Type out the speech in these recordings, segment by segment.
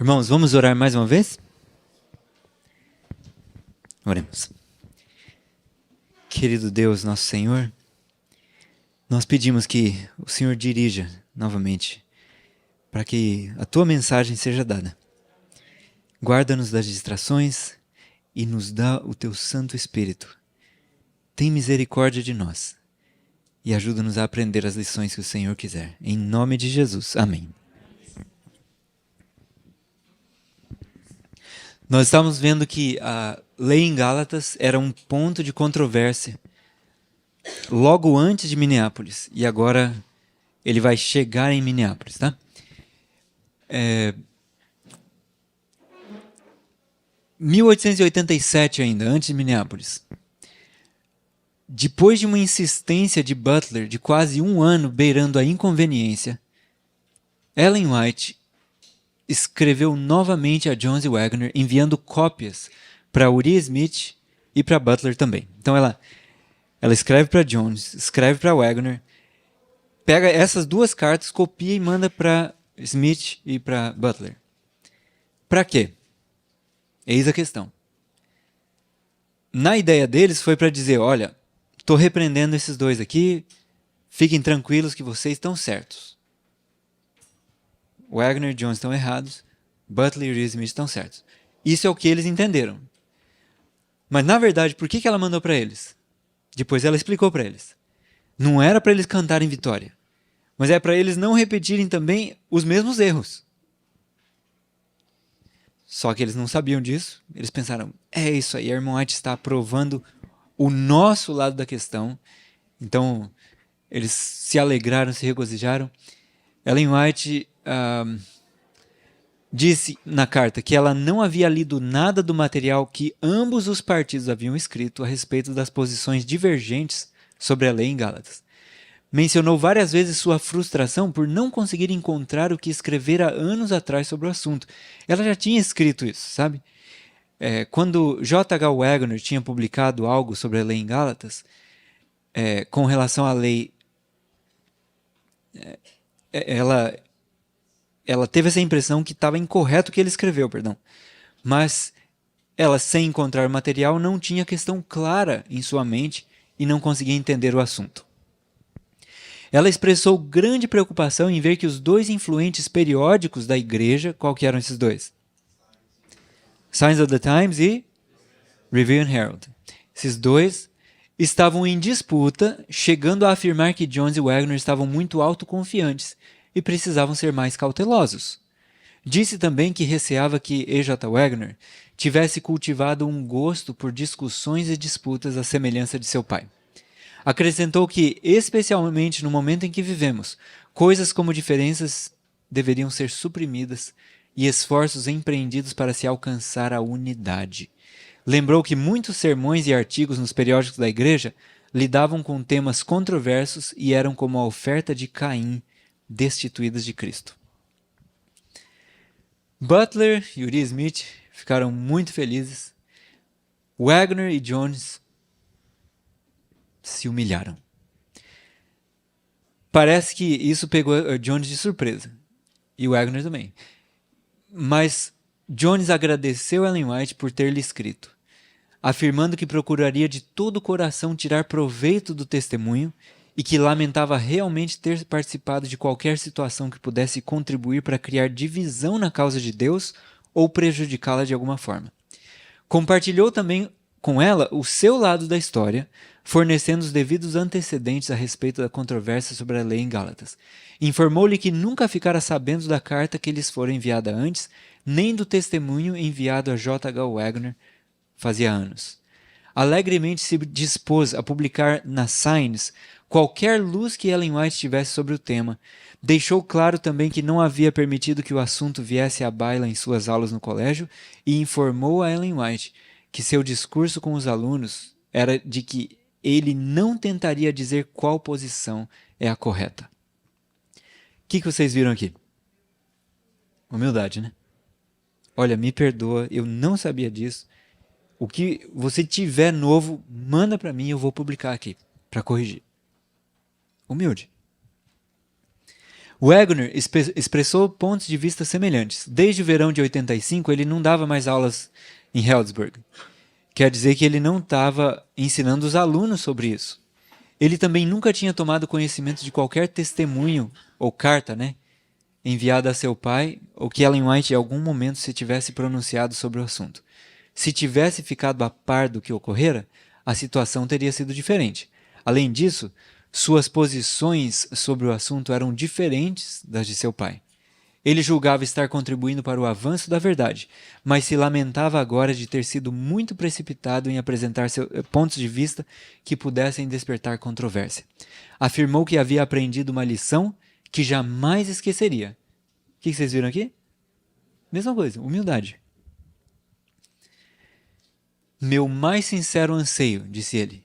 Irmãos, vamos orar mais uma vez? Oremos. Querido Deus, nosso Senhor, nós pedimos que o Senhor dirija novamente para que a tua mensagem seja dada. Guarda-nos das distrações e nos dá o teu Santo Espírito. Tem misericórdia de nós e ajuda-nos a aprender as lições que o Senhor quiser. Em nome de Jesus. Amém. Nós estamos vendo que a lei em Gálatas era um ponto de controvérsia logo antes de Minneapolis. E agora ele vai chegar em Minneapolis, tá? 1887 ainda, antes de Minneapolis. Depois de uma insistência de Butler de quase um ano beirando a inconveniência, Ellen White escreveu novamente a Jones e Waggoner, enviando cópias para Uriah Smith e para Butler também. Então ela escreve para Jones, escreve para Waggoner, pega essas duas cartas, copia e manda para Smith e para Butler. Para quê? Eis a questão. Na ideia deles foi para dizer, olha, estou repreendendo esses dois aqui, fiquem tranquilos que vocês estão certos. Waggoner e Jones estão errados, Butler e Smith estão certos. Isso é o que eles entenderam. Mas, na verdade, por que ela mandou para eles? Depois ela explicou para eles. Não era para eles cantarem vitória, mas é para eles não repetirem também os mesmos erros. Só que eles não sabiam disso. Eles pensaram, é isso aí, a irmã White está aprovando o nosso lado da questão. Então, eles se alegraram, se regozijaram. Ellen White disse na carta que ela não havia lido nada do material que ambos os partidos haviam escrito a respeito das posições divergentes sobre a lei em Gálatas. Mencionou várias vezes sua frustração por não conseguir encontrar o que escrevera anos atrás sobre o assunto. Ela já tinha escrito isso, sabe? Quando J.H. Waggoner tinha publicado algo sobre a lei em Gálatas, com relação à lei, ela teve essa impressão que estava incorreto o que ele escreveu, mas ela, sem encontrar o material, não tinha questão clara em sua mente e não conseguia entender o assunto. Ela expressou grande preocupação em ver que os dois influentes periódicos da igreja, qual que eram esses dois? Signs of the Times e Review and Herald. Esses dois estavam em disputa, chegando a afirmar que Jones e Waggoner estavam muito autoconfiantes e precisavam ser mais cautelosos. Disse também que receava que E.J. Waggoner tivesse cultivado um gosto por discussões e disputas à semelhança de seu pai. Acrescentou que, especialmente no momento em que vivemos, coisas como diferenças deveriam ser suprimidas e esforços empreendidos para se alcançar a unidade. Lembrou que muitos sermões e artigos nos periódicos da igreja lidavam com temas controversos e eram como a oferta de Caim, destituídas de Cristo. Butler e Uriah Smith ficaram muito felizes. Waggoner e Jones se humilharam. Parece que isso pegou Jones de surpresa. E Waggoner também. Mas Jones agradeceu Ellen White por ter lhe escrito, afirmando que procuraria de todo o coração tirar proveito do testemunho e que lamentava realmente ter participado de qualquer situação que pudesse contribuir para criar divisão na causa de Deus ou prejudicá-la de alguma forma. Compartilhou também com ela o seu lado da história, fornecendo os devidos antecedentes a respeito da controvérsia sobre a lei em Gálatas. Informou-lhe que nunca ficara sabendo da carta que lhes fora enviada antes, nem do testemunho enviado a J.H. Waggoner fazia anos. Alegremente se dispôs a publicar na Signs qualquer luz que Ellen White tivesse sobre o tema. Deixou claro também que não havia permitido que o assunto viesse à baila em suas aulas no colégio e informou a Ellen White que seu discurso com os alunos era de que ele não tentaria dizer qual posição é a correta. O que vocês viram aqui? Humildade, né? Olha, me perdoa, eu não sabia disso. O que você tiver novo, manda para mim, eu vou publicar aqui, para corrigir. Humilde. Wagner expressou pontos de vista semelhantes. Desde o verão de 85, ele não dava mais aulas em Healdsburg. Quer dizer que ele não estava ensinando os alunos sobre isso. Ele também nunca tinha tomado conhecimento de qualquer testemunho ou carta, enviada a seu pai, ou que Ellen White em algum momento se tivesse pronunciado sobre o assunto. Se tivesse ficado a par do que ocorrera, a situação teria sido diferente. Além disso, suas posições sobre o assunto eram diferentes das de seu pai. Ele julgava estar contribuindo para o avanço da verdade, mas se lamentava agora de ter sido muito precipitado em apresentar pontos de vista que pudessem despertar controvérsia. Afirmou que havia aprendido uma lição que jamais esqueceria. O que vocês viram aqui? Mesma coisa, humildade. Meu mais sincero anseio, disse ele,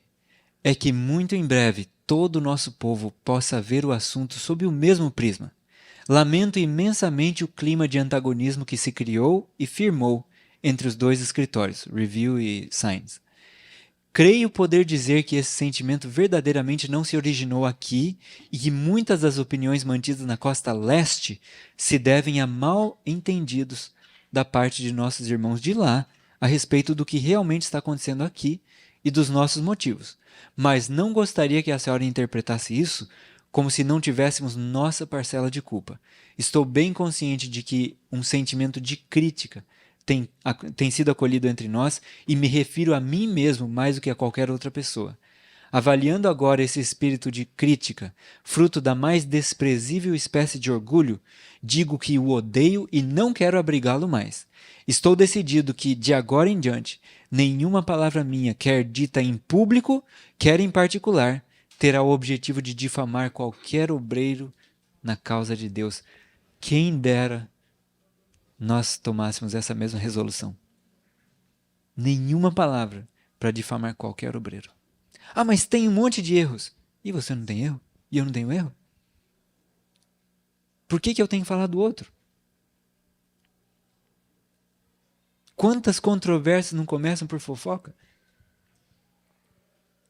é que muito em breve todo o nosso povo possa ver o assunto sob o mesmo prisma. Lamento imensamente o clima de antagonismo que se criou e firmou entre os dois escritórios, Review e Signs. Creio poder dizer que esse sentimento verdadeiramente não se originou aqui e que muitas das opiniões mantidas na costa leste se devem a mal entendidos da parte de nossos irmãos de lá a respeito do que realmente está acontecendo aqui e dos nossos motivos. Mas não gostaria que a senhora interpretasse isso como se não tivéssemos nossa parcela de culpa. Estou bem consciente de que um sentimento de crítica tem sido acolhido entre nós e me refiro a mim mesmo mais do que a qualquer outra pessoa. Avaliando agora esse espírito de crítica, fruto da mais desprezível espécie de orgulho, digo que o odeio e não quero abrigá-lo mais. Estou decidido que, de agora em diante, nenhuma palavra minha, quer dita em público, quer em particular, terá o objetivo de difamar qualquer obreiro na causa de Deus. Quem dera nós tomássemos essa mesma resolução. Nenhuma palavra para difamar qualquer obreiro. Ah, mas tem um monte de erros. E você não tem erro? E eu não tenho erro? Por que eu tenho que falar do outro? Quantas controvérsias não começam por fofoca?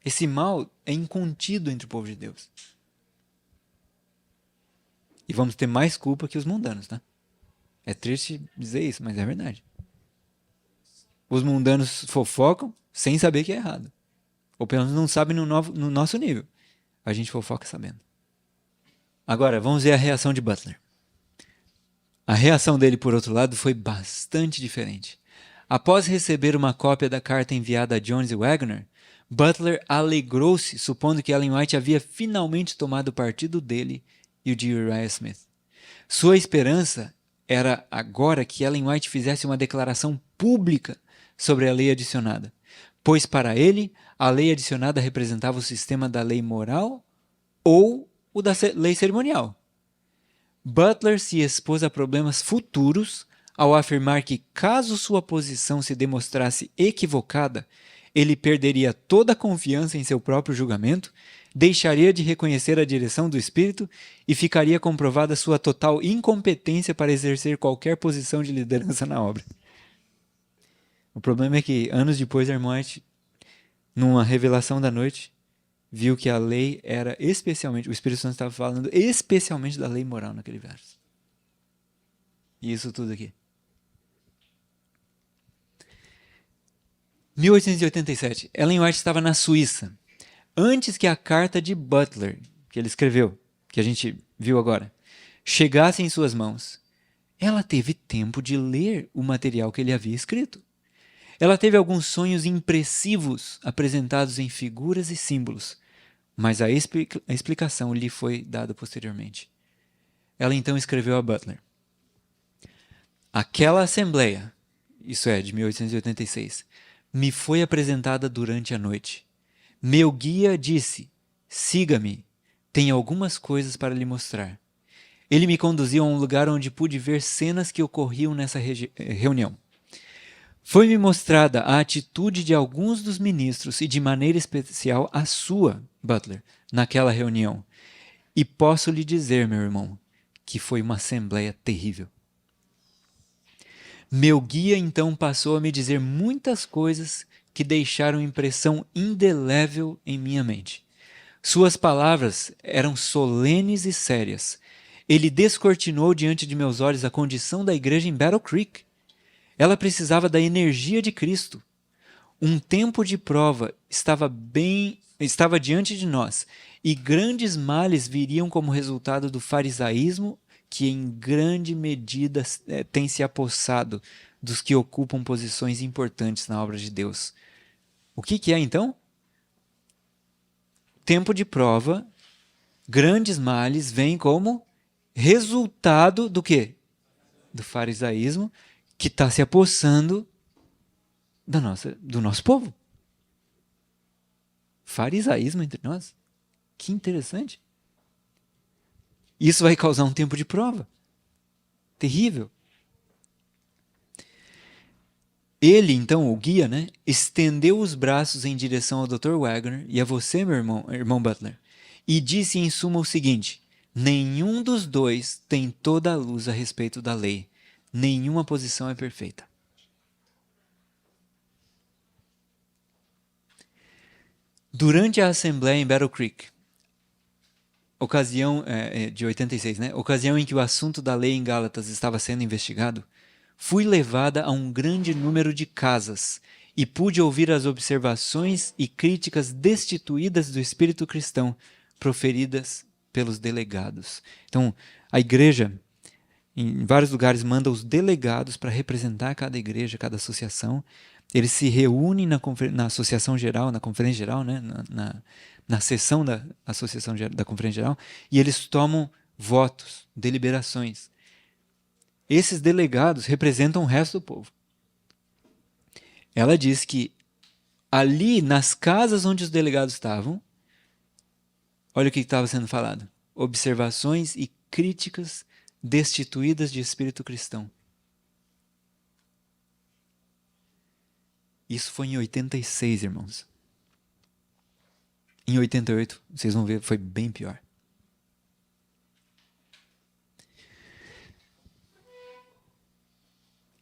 Esse mal é incontido entre o povo de Deus. E vamos ter mais culpa que os mundanos, tá? É triste dizer isso, mas é verdade. Os mundanos fofocam sem saber que é errado. Ou pelo menos não sabem no nosso nível. A gente fofoca sabendo. Agora, vamos ver a reação de Butler. A reação dele, por outro lado, foi bastante diferente. Após receber uma cópia da carta enviada a Jones e Wagner, Butler alegrou-se, supondo que Ellen White havia finalmente tomado o partido dele e o de Uriah Smith. Sua esperança era agora que Ellen White fizesse uma declaração pública sobre a lei adicionada, pois para ele a lei adicionada representava o sistema da lei moral ou o da lei cerimonial. Butler se expôs a problemas futuros ao afirmar que, caso sua posição se demonstrasse equivocada, ele perderia toda a confiança em seu próprio julgamento, deixaria de reconhecer a direção do Espírito e ficaria comprovada sua total incompetência para exercer qualquer posição de liderança na obra. O problema é que, anos depois, a irmã White, numa revelação da noite, viu que a lei era especialmente, o Espírito Santo estava falando especialmente da lei moral naquele verso. E isso tudo aqui. 1887. Ellen White estava na Suíça. Antes que a carta de Butler, que ele escreveu, que a gente viu agora, chegasse em suas mãos, ela teve tempo de ler o material que ele havia escrito. Ela teve alguns sonhos impressivos apresentados em figuras e símbolos, mas a explicação lhe foi dada posteriormente. Ela então escreveu a Butler: aquela assembleia, isso é, de 1886, me foi apresentada durante a noite. Meu guia disse: siga-me, tenho algumas coisas para lhe mostrar. Ele me conduziu a um lugar onde pude ver cenas que ocorriam nessa reunião. Foi-me mostrada a atitude de alguns dos ministros e, de maneira especial, a sua, Butler, naquela reunião. E posso lhe dizer, meu irmão, que foi uma assembleia terrível. Meu guia então passou a me dizer muitas coisas que deixaram impressão indelével em minha mente. Suas palavras eram solenes e sérias. Ele descortinou diante de meus olhos a condição da igreja em Battle Creek. Ela precisava da energia de Cristo. Um tempo de prova estava diante de nós, e grandes males viriam como resultado do farisaísmo que em grande medida tem se apossado dos que ocupam posições importantes na obra de Deus. O que é então? Tempo de prova, grandes males vêm como resultado do quê? Do farisaísmo que está se apossando do nosso povo. Farisaísmo entre nós? Que interessante. Isso vai causar um tempo de prova. Terrível. Ele, então, o guia, né, estendeu os braços em direção ao Dr. Wagner e a você, meu irmão Butler, e disse em suma o seguinte: nenhum dos dois tem toda a luz a respeito da lei. Nenhuma posição é perfeita. Durante a assembleia em Battle Creek, ocasião de 86, né? Ocasião em que o assunto da lei em Gálatas estava sendo investigado, fui levada a um grande número de casas e pude ouvir as observações e críticas destituídas do espírito cristão proferidas pelos delegados. Então, a igreja, em vários lugares, manda os delegados para representar cada igreja, cada associação. Eles se reúnem na associação geral, na conferência geral, né? na sessão da associação da conferência geral, e eles tomam votos, deliberações. Esses delegados representam o resto do povo. Ela diz que ali, nas casas onde os delegados estavam, olha o que estava sendo falado: observações e críticas destituídas de espírito cristão. Isso foi em 86, irmãos. Em 88, vocês vão ver, foi bem pior.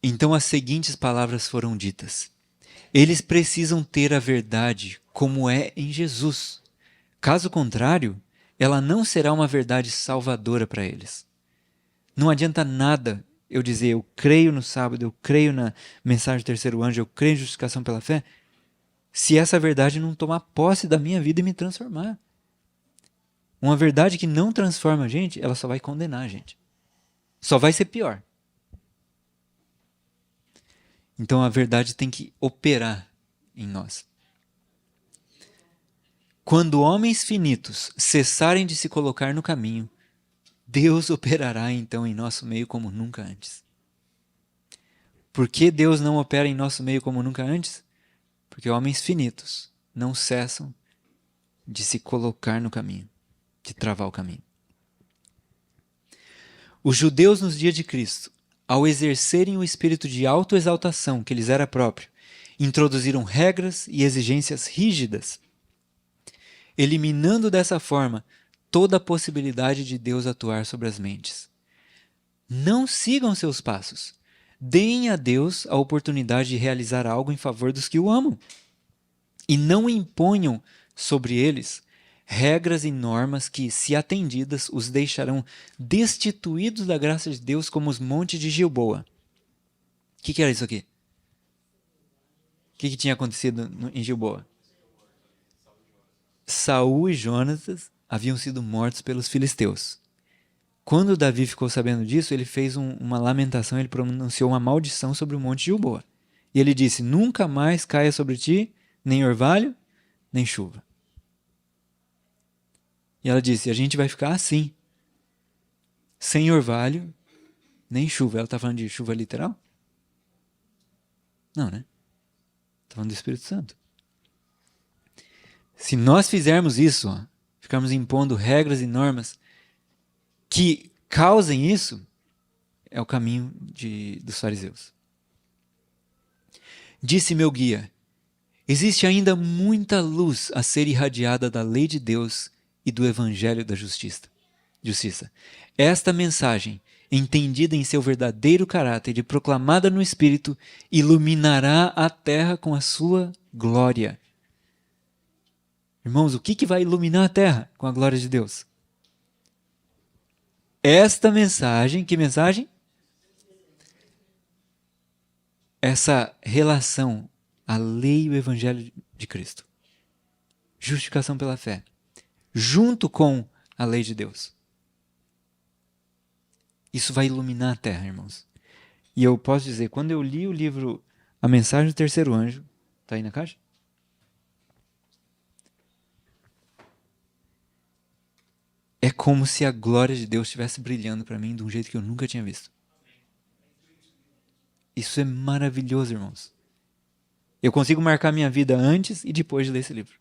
Então as seguintes palavras foram ditas: eles precisam ter a verdade como é em Jesus. Caso contrário, ela não será uma verdade salvadora para eles. Não adianta nada eu dizer, eu creio no sábado, eu creio na mensagem do terceiro anjo, eu creio em justificação pela fé, se essa verdade não tomar posse da minha vida e me transformar. Uma verdade que não transforma a gente, ela só vai condenar a gente. Só vai ser pior. Então a verdade tem que operar em nós. Quando homens finitos cessarem de se colocar no caminho, Deus operará então em nosso meio como nunca antes. Por que Deus não opera em nosso meio como nunca antes? Porque homens finitos não cessam de se colocar no caminho, de travar o caminho. Os judeus nos dias de Cristo, ao exercerem o espírito de autoexaltação que lhes era próprio, introduziram regras e exigências rígidas, eliminando dessa forma toda a possibilidade de Deus atuar sobre as mentes. Não sigam seus passos. Deem a Deus a oportunidade de realizar algo em favor dos que o amam. E não imponham sobre eles regras e normas que, se atendidas, os deixarão destituídos da graça de Deus como os montes de Gilboa. O que era isso aqui? O que tinha acontecido em Gilboa? Saul e Jonatas haviam sido mortos pelos filisteus. Quando Davi ficou sabendo disso, ele fez uma lamentação, ele pronunciou uma maldição sobre o monte Gilboa. E ele disse: nunca mais caia sobre ti nem orvalho, nem chuva. E ela disse: a gente vai ficar assim, sem orvalho, nem chuva. Ela está falando de chuva literal? Não, né? Está falando do Espírito Santo. Se nós fizermos isso, ficarmos impondo regras e normas que causem isso, é o caminho dos fariseus. Disse meu guia: existe ainda muita luz a ser irradiada da lei de Deus e do evangelho da justiça. Esta mensagem, entendida em seu verdadeiro caráter e proclamada no Espírito, iluminará a terra com a sua glória. Irmãos, o que vai iluminar a terra com a glória de Deus? esta mensagem, que mensagem? Essa relação, a lei e o evangelho de Cristo. Justificação pela fé. Junto com a lei de Deus. Isso vai iluminar a terra, irmãos. E eu posso dizer, quando eu li o livro A Mensagem do Terceiro Anjo, tá aí na caixa? É como se a glória de Deus estivesse brilhando para mim de um jeito que eu nunca tinha visto. Isso é maravilhoso, irmãos. Eu consigo marcar minha vida antes e depois de ler esse livro.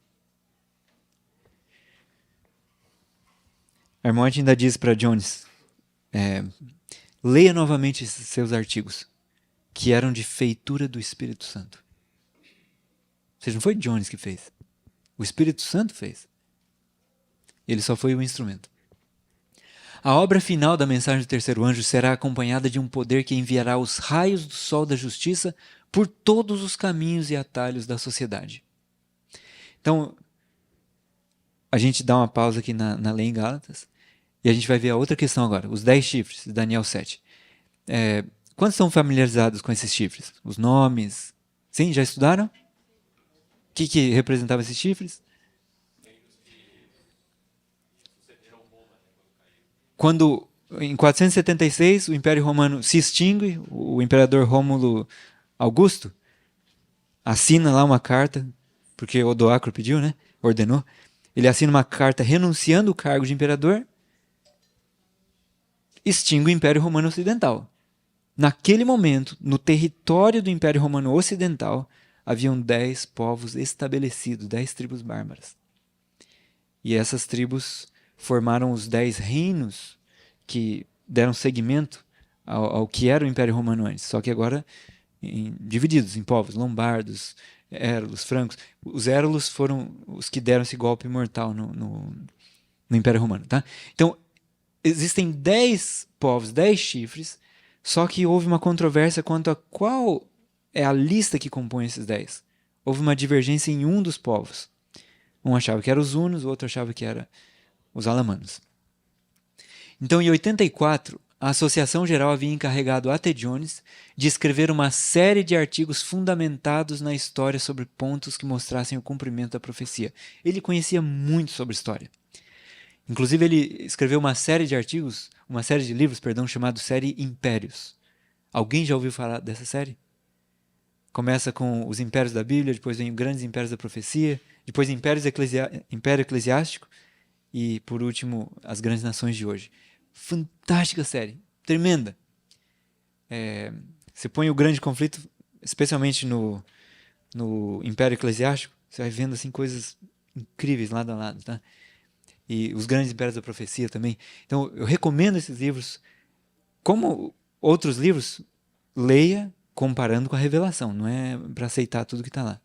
A irmã ainda diz para Jones, leia novamente esses seus artigos, que eram de feitura do Espírito Santo. Ou seja, não foi Jones que fez. O Espírito Santo fez. Ele só foi o instrumento. A obra final da mensagem do terceiro anjo será acompanhada de um poder que enviará os raios do sol da justiça por todos os caminhos e atalhos da sociedade. Então, a gente dá uma pausa aqui na lei em Gálatas e a gente vai ver a outra questão agora, os 10 chifres de Daniel 7. Quantos estão familiarizados com esses chifres? Os nomes? Sim, já estudaram? O que representava esses chifres? Quando, em 476, o Império Romano se extingue, o imperador Rômulo Augusto assina lá uma carta, porque Odoacro pediu, né? Ordenou. Ele assina uma carta renunciando o cargo de imperador, extingue o Império Romano Ocidental. Naquele momento, no território do Império Romano Ocidental, haviam 10 povos estabelecidos, 10 tribos bárbaras. E essas tribos formaram os 10 reinos que deram seguimento ao que era o Império Romano antes, só que agora divididos em povos, lombardos, érulos, francos. Os érulos foram os que deram esse golpe mortal no Império Romano. Tá? Então, existem 10 povos, 10 chifres, só que houve uma controvérsia quanto a qual é a lista que compõe esses 10. Houve uma divergência em um dos povos. Um achava que era os hunos, o outro achava que era os alamanos. Então, em 84, a Associação Geral havia encarregado a T. Jones de escrever uma série de artigos fundamentados na história sobre pontos que mostrassem o cumprimento da profecia. Ele conhecia muito sobre história. Inclusive, ele escreveu uma série de artigos, uma série de livros, chamado Série Impérios. Alguém já ouviu falar dessa série? Começa com os impérios da Bíblia, depois vem os grandes impérios da profecia, depois Império Eclesiástico e, por último, as grandes nações de hoje. Fantástica série, tremenda. Você põe o grande conflito, especialmente no Império Eclesiástico, você vai vendo assim, coisas incríveis lado a lado. Tá? E os grandes impérios da profecia também. Então, eu recomendo esses livros. Como outros livros, leia comparando com a revelação. Não é para aceitar tudo que está lá.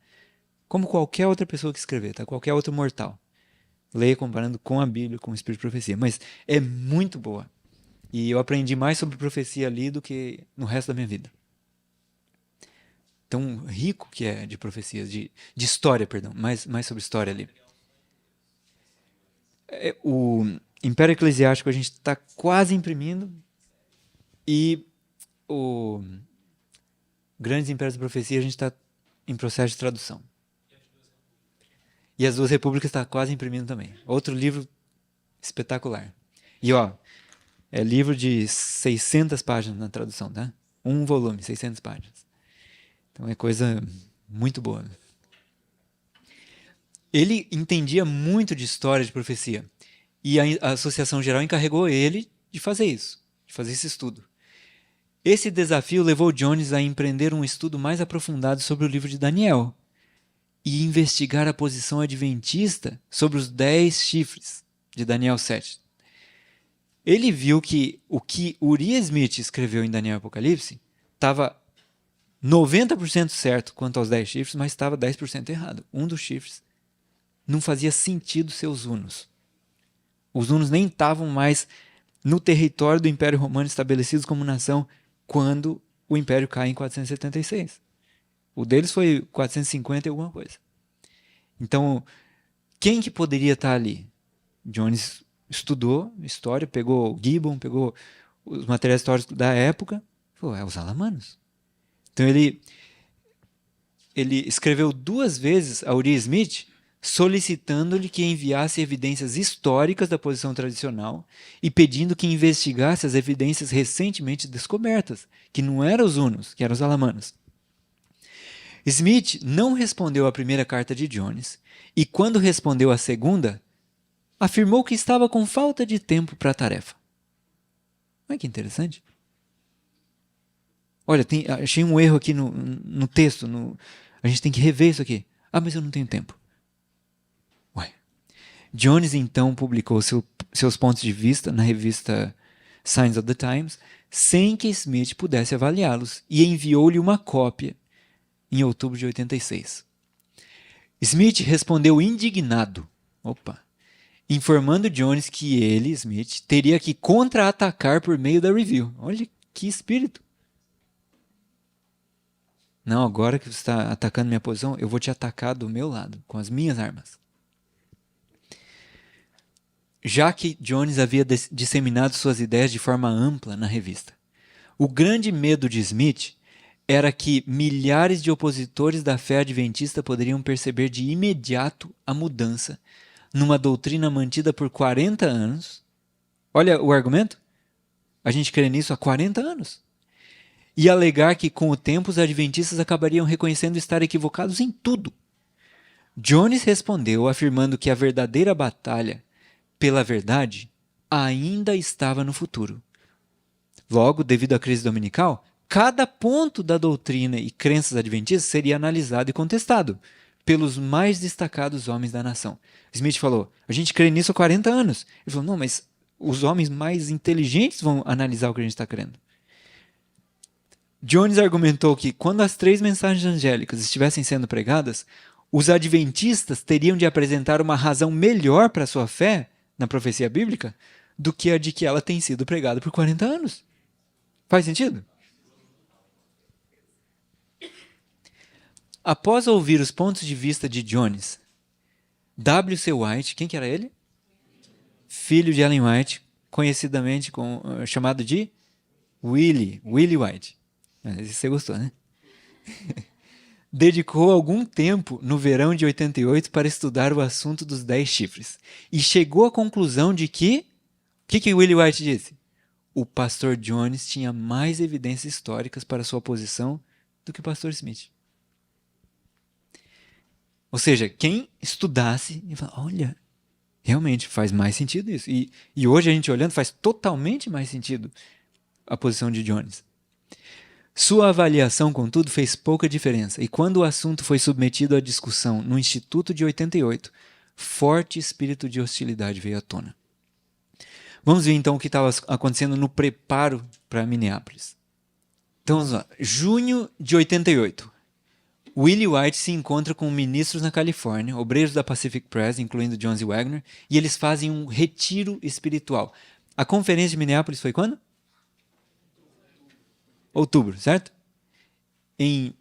Como qualquer outra pessoa que escrever, tá? Qualquer outro mortal. Leia comparando com a Bíblia, com o Espírito de Profecia. Mas é muito boa. E eu aprendi mais sobre profecia ali do que no resto da minha vida. Tão rico que é de profecias, de história, perdão. Mais sobre história ali. O Império Eclesiástico a gente está quase imprimindo. E o Grandes Impérios da Profecia a gente está em processo de tradução. E as Duas Repúblicas está quase imprimindo também. Outro livro espetacular. E é livro de 600 páginas na tradução, tá? Um volume, 600 páginas. Então é coisa muito boa. Ele entendia muito de história, de profecia. E a Associação Geral encarregou ele de fazer isso, de fazer esse estudo. Esse desafio levou Jones a empreender um estudo mais aprofundado sobre o livro de Daniel e investigar a posição adventista sobre os 10 chifres de Daniel 7. Ele viu que o que Uriah Smith escreveu em Daniel Apocalipse estava 90% certo quanto aos 10 chifres, mas estava 10% errado. Um dos chifres não fazia sentido ser os hunos. Os hunos nem estavam mais no território do Império Romano estabelecidos como nação quando o Império cai em 476. O deles foi 450 e alguma coisa. Então, quem que poderia estar ali? Jones estudou história, pegou Gibbon, pegou os materiais históricos da época, falou, é os alamanos. Então ele escreveu 2 vezes a Uriah Smith solicitando-lhe que enviasse evidências históricas da posição tradicional e pedindo que investigasse as evidências recentemente descobertas, que não eram os hunos, que eram os alamanos. Smith não respondeu à primeira carta de Jones e, quando respondeu à segunda, afirmou que estava com falta de tempo para a tarefa. Olha que interessante. Olha, achei um erro aqui no texto. A gente tem que rever isso aqui. Ah, mas eu não tenho tempo. Ué. Jones, então, publicou seus pontos de vista na revista Signs of the Times, sem que Smith pudesse avaliá-los, e enviou-lhe uma cópia em outubro de 86. Smith respondeu indignado, informando Jones que ele, Smith, teria que contra-atacar por meio da review. Olha que espírito. Não, agora que você está atacando minha posição, eu vou te atacar do meu lado, com as minhas armas. Já que Jones havia disseminado suas ideias de forma ampla na revista. O grande medo de Smith era que milhares de opositores da fé adventista poderiam perceber de imediato a mudança numa doutrina mantida por 40 anos. Olha o argumento. A gente crê nisso há 40 anos. E alegar que, com o tempo, os adventistas acabariam reconhecendo estar equivocados em tudo. Jones respondeu afirmando que a verdadeira batalha pela verdade ainda estava no futuro. Logo, devido à crise dominical, cada ponto da doutrina e crenças adventistas seria analisado e contestado pelos mais destacados homens da nação. Smith falou, a gente crê nisso há 40 anos. Ele falou, não, mas os homens mais inteligentes vão analisar o que a gente está crendo. Jones argumentou que, quando as 3 mensagens angélicas estivessem sendo pregadas, os adventistas teriam de apresentar uma razão melhor para sua fé na profecia bíblica do que a de que ela tem sido pregada por 40 anos. Faz sentido? Após ouvir os pontos de vista de Jones, W.C. White, quem que era ele? Filho de Ellen White, conhecidamente chamado de Willie White. Você gostou, né? Dedicou algum tempo no verão de 88 para estudar o assunto dos 10 chifres. E chegou à conclusão de que... O que Willie White disse? O pastor Jones tinha mais evidências históricas para sua posição do que o pastor Smith. Ou seja, quem estudasse e fala, olha, realmente faz mais sentido isso. E hoje a gente olhando faz totalmente mais sentido a posição de Jones. Sua avaliação, contudo, fez pouca diferença, e quando o assunto foi submetido à discussão no Instituto de 88, forte espírito de hostilidade veio à tona. Vamos ver então o que estava acontecendo no preparo para Minneapolis. Então vamos lá. Junho de 88. Willie White se encontra com ministros na Califórnia, obreiros da Pacific Press, incluindo Jones e Wagner, e eles fazem um retiro espiritual. A conferência de Minneapolis foi quando? Outubro, certo? Em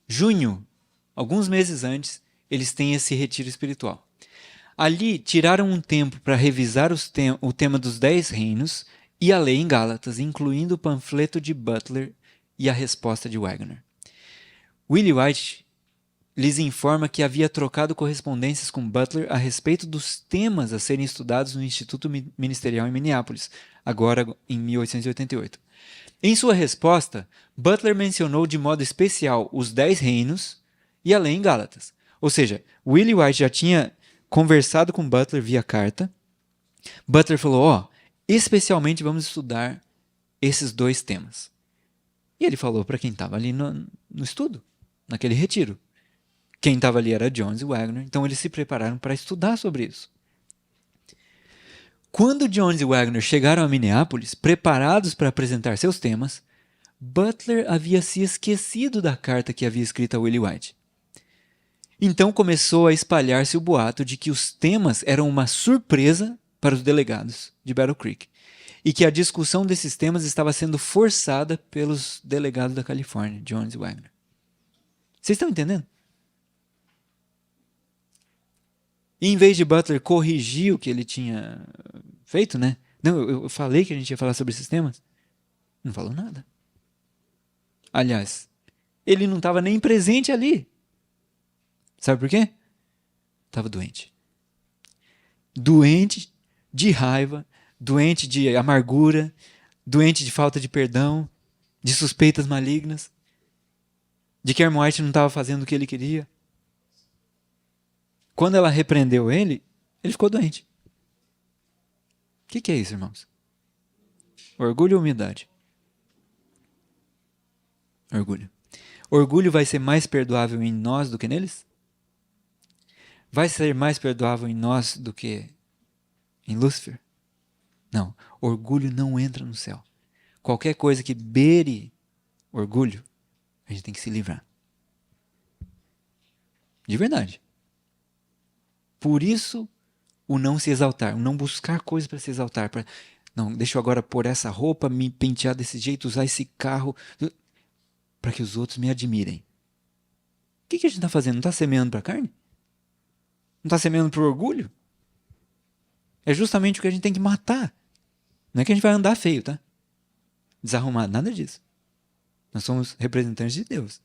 junho, alguns meses antes, eles têm esse retiro espiritual. Ali, tiraram um tempo para revisar o tema dos 10 reinos e a lei em Gálatas, incluindo o panfleto de Butler e a resposta de Wagner. Willie White lhes informa que havia trocado correspondências com Butler a respeito dos temas a serem estudados no Instituto Ministerial em Minneapolis, agora em 1888. Em sua resposta, Butler mencionou de modo especial os 10 reinos e a lei em Gálatas. Ou seja, Willie White já tinha conversado com Butler via carta. Butler falou, especialmente vamos estudar esses 2 temas. E ele falou para quem estava ali no estudo, naquele retiro. Quem estava ali era Jones e Wagner, então eles se prepararam para estudar sobre isso. Quando Jones e Wagner chegaram a Minneapolis, preparados para apresentar seus temas, Butler havia se esquecido da carta que havia escrito a Willie White. Então começou a espalhar-se o boato de que os temas eram uma surpresa para os delegados de Battle Creek e que a discussão desses temas estava sendo forçada pelos delegados da Califórnia, Jones e Wagner. Vocês estão entendendo? E em vez de Butler corrigir o que ele tinha feito, né? Não, eu falei que a gente ia falar sobre esses temas. Não falou nada. Aliás, ele não estava nem presente ali. Sabe por quê? Estava doente. Doente de raiva, doente de amargura, doente de falta de perdão, de suspeitas malignas, de que Ellen White não estava fazendo o que ele queria. Quando ela repreendeu ele ficou doente. O que é isso, irmãos? Orgulho ou humildade? Orgulho. Orgulho vai ser mais perdoável em nós do que neles? Vai ser mais perdoável em nós do que em Lúcifer? Não. Orgulho não entra no céu. Qualquer coisa que beire orgulho, a gente tem que se livrar. De verdade. Por isso, o não se exaltar, o não buscar coisas para se exaltar. Não, deixa eu agora pôr essa roupa, me pentear desse jeito, usar esse carro, para que os outros me admirem. O que a gente está fazendo? Não está semeando para a carne? Não está semeando para o orgulho? É justamente o que a gente tem que matar. Não é que a gente vai andar feio, tá? Desarrumado, nada disso. Nós somos representantes de Deus.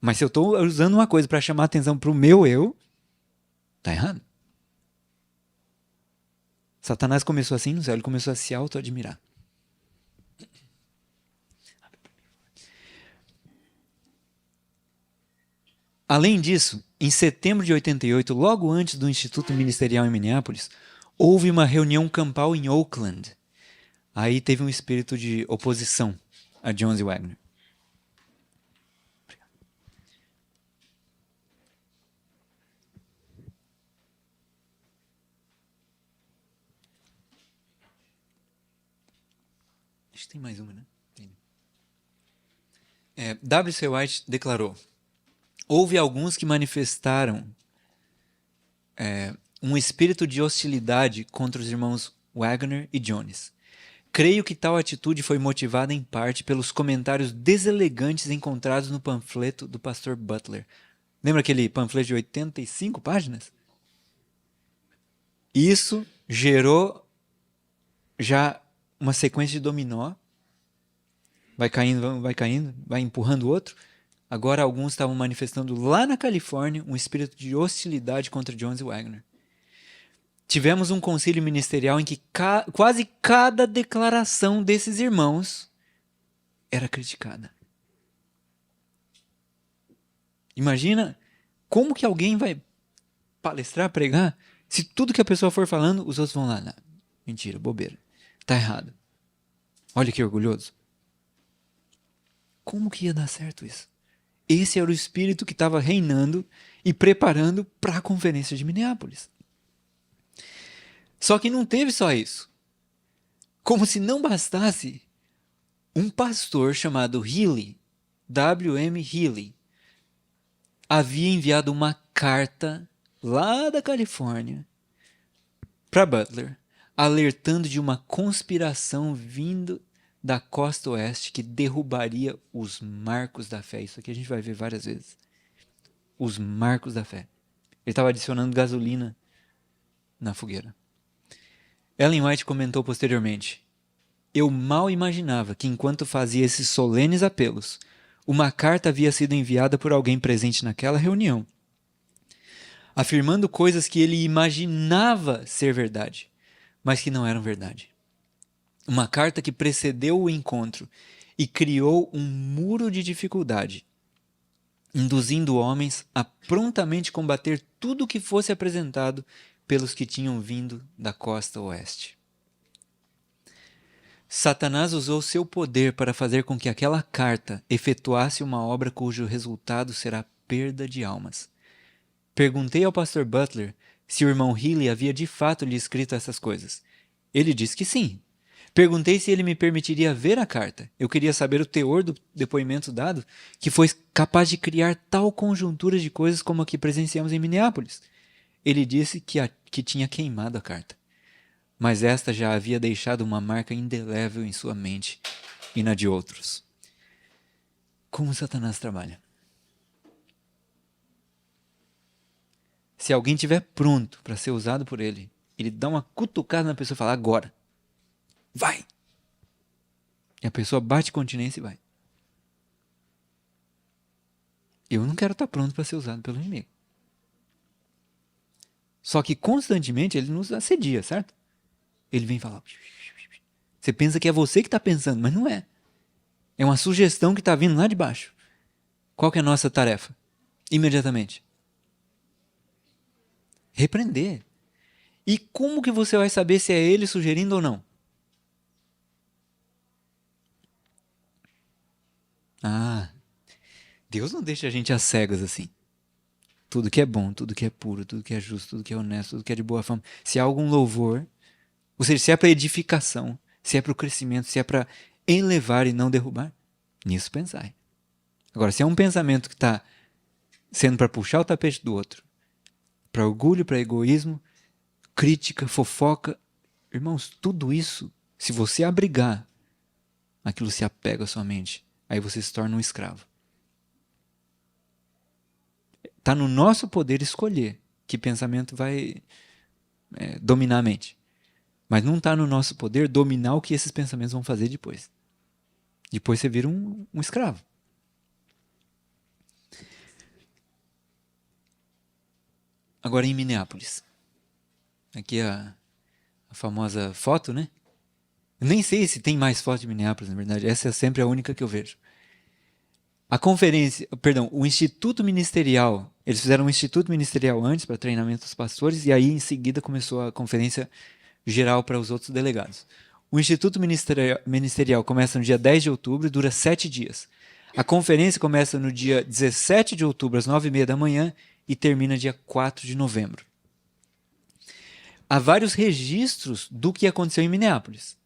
Mas se eu estou usando uma coisa para chamar atenção para o meu eu, tá errado. Satanás começou assim no céu, ele começou a se auto-admirar. Além disso, em setembro de 88, logo antes do Instituto Ministerial em Minneapolis, houve uma reunião campal em Oakland. Aí teve um espírito de oposição a Jones e Wagner. Acho que tem mais uma, né? W.C. White declarou: houve alguns que manifestaram um espírito de hostilidade contra os irmãos Wagner e Jones. Creio que tal atitude foi motivada em parte pelos comentários deselegantes encontrados no panfleto do pastor Butler. Lembra aquele panfleto de 85 páginas? Isso gerou já uma sequência de dominó. Vai caindo, vai empurrando o outro. Agora alguns estavam manifestando lá na Califórnia um espírito de hostilidade contra Jones e Wagner. Tivemos um concílio ministerial em que quase cada declaração desses irmãos era criticada. Imagina como que alguém vai palestrar, pregar, se tudo que a pessoa for falando, os outros vão lá. Não, mentira, bobeira. Tá errado. Olha que orgulhoso. Como que ia dar certo isso? Esse era o espírito que estava reinando e preparando para a conferência de Minneapolis. Só que não teve só isso. Como se não bastasse, um pastor chamado Healy, W.M. Healy, havia enviado uma carta lá da Califórnia para Butler, alertando de uma conspiração vindo da costa oeste que derrubaria os marcos da fé. Isso aqui a gente vai ver várias vezes. Os marcos da fé. Ele estava adicionando gasolina na fogueira. Ellen White comentou posteriormente: eu mal imaginava que, enquanto fazia esses solenes apelos, uma carta havia sido enviada por alguém presente naquela reunião, afirmando coisas que ele imaginava ser verdade, mas que não eram verdade. Uma carta que precedeu o encontro e criou um muro de dificuldade, induzindo homens a prontamente combater tudo o que fosse apresentado pelos que tinham vindo da costa oeste. Satanás usou seu poder para fazer com que aquela carta efetuasse uma obra cujo resultado será perda de almas. Perguntei ao pastor Butler se o irmão Healy havia de fato lhe escrito essas coisas. Ele disse que sim. Perguntei se ele me permitiria ver a carta. Eu queria saber o teor do depoimento dado, que foi capaz de criar tal conjuntura de coisas como a que presenciamos em Minneapolis. Ele disse que tinha queimado a carta, mas esta já havia deixado uma marca indelével em sua mente e na de outros. Como Satanás trabalha? Se alguém estiver pronto para ser usado por ele, ele dá uma cutucada na pessoa e fala, agora, vai! E a pessoa bate continência e vai. Eu não quero estar pronto para ser usado pelo inimigo. Só que constantemente ele nos assedia, certo? Ele vem falar. Você pensa que é você que está pensando, mas não é. É uma sugestão que está vindo lá de baixo. Qual que é a nossa tarefa? Imediatamente. Repreender. E como que você vai saber se é ele sugerindo ou não? Ah, Deus não deixa a gente às cegas assim. Tudo que é bom, tudo que é puro, tudo que é justo, tudo que é honesto, tudo que é de boa fama. Se há algum louvor, ou seja, se é para edificação, se é para o crescimento, se é para elevar e não derrubar, nisso pensai. Agora, se é um pensamento que está sendo para puxar o tapete do outro, para orgulho, para egoísmo, crítica, fofoca, irmãos, tudo isso, se você abrigar, aquilo se apega à sua mente. Aí você se torna um escravo. Está no nosso poder escolher que pensamento vai dominar a mente. Mas não está no nosso poder dominar o que esses pensamentos vão fazer depois. Depois você vira um escravo. Agora em Minneapolis. Aqui a famosa foto, né? Eu nem sei se tem mais foto de Minneapolis, na verdade. Essa é sempre a única que eu vejo. A conferência, perdão, o Instituto Ministerial, eles fizeram um Instituto Ministerial antes para treinamento dos pastores e aí em seguida começou a conferência geral para os outros delegados. O Instituto Ministerial começa no dia 10 de outubro e dura 7 dias. A conferência começa no dia 17 de outubro, às 9h30 da manhã, e termina dia 4 de novembro. Há vários registros do que aconteceu em Minneapolis.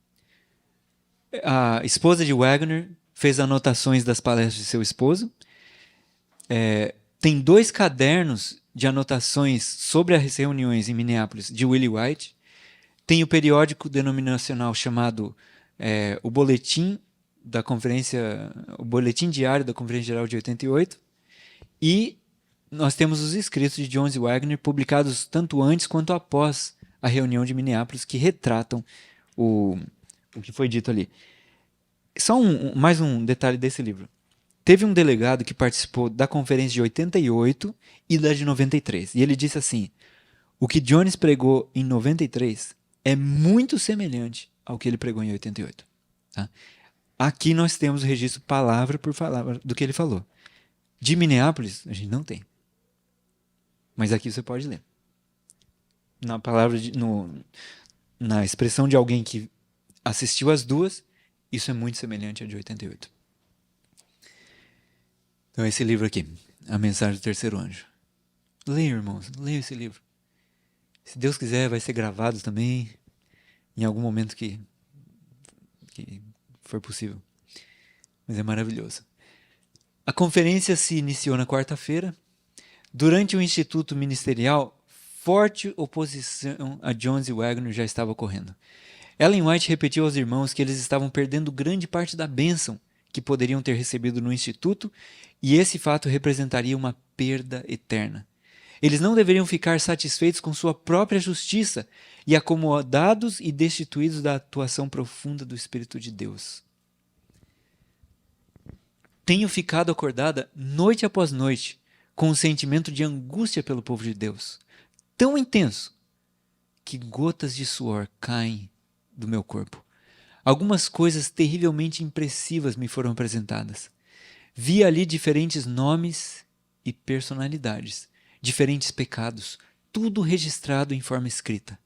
A esposa de Wagner fez anotações das palestras de seu esposo. Tem 2 cadernos de anotações sobre as reuniões em Minneapolis de Willie White. Tem o periódico denominacional chamado o Boletim da Conferência, o Boletim Diário da Conferência Geral de 88. E nós temos os escritos de Jones e Wagner publicados tanto antes quanto após a reunião de Minneapolis que retratam o que foi dito ali. Só mais um detalhe desse livro. Teve um delegado que participou da conferência de 88 e da de 93. E ele disse assim, o que Jones pregou em 93 é muito semelhante ao que ele pregou em 88. Tá? Aqui nós temos o registro palavra por palavra do que ele falou. De Minneapolis, a gente não tem. Mas aqui você pode ler. Na palavra, na expressão de alguém que assistiu as duas, isso é muito semelhante à de 88. Então, esse livro aqui, A Mensagem do Terceiro Anjo. Leia, irmãos, leia esse livro. Se Deus quiser, vai ser gravado também, em algum momento que for possível. Mas é maravilhoso. A conferência se iniciou na quarta-feira. Durante o Instituto Ministerial, forte oposição a Jones e Wagner já estava ocorrendo. Ellen White repetiu aos irmãos que eles estavam perdendo grande parte da bênção que poderiam ter recebido no Instituto, e esse fato representaria uma perda eterna. Eles não deveriam ficar satisfeitos com sua própria justiça e acomodados e destituídos da atuação profunda do Espírito de Deus. Tenho ficado acordada noite após noite com um sentimento de angústia pelo povo de Deus, tão intenso que gotas de suor caem do meu corpo. Algumas coisas terrivelmente impressivas me foram apresentadas. Vi ali diferentes nomes e personalidades, diferentes pecados, tudo registrado em forma escrita.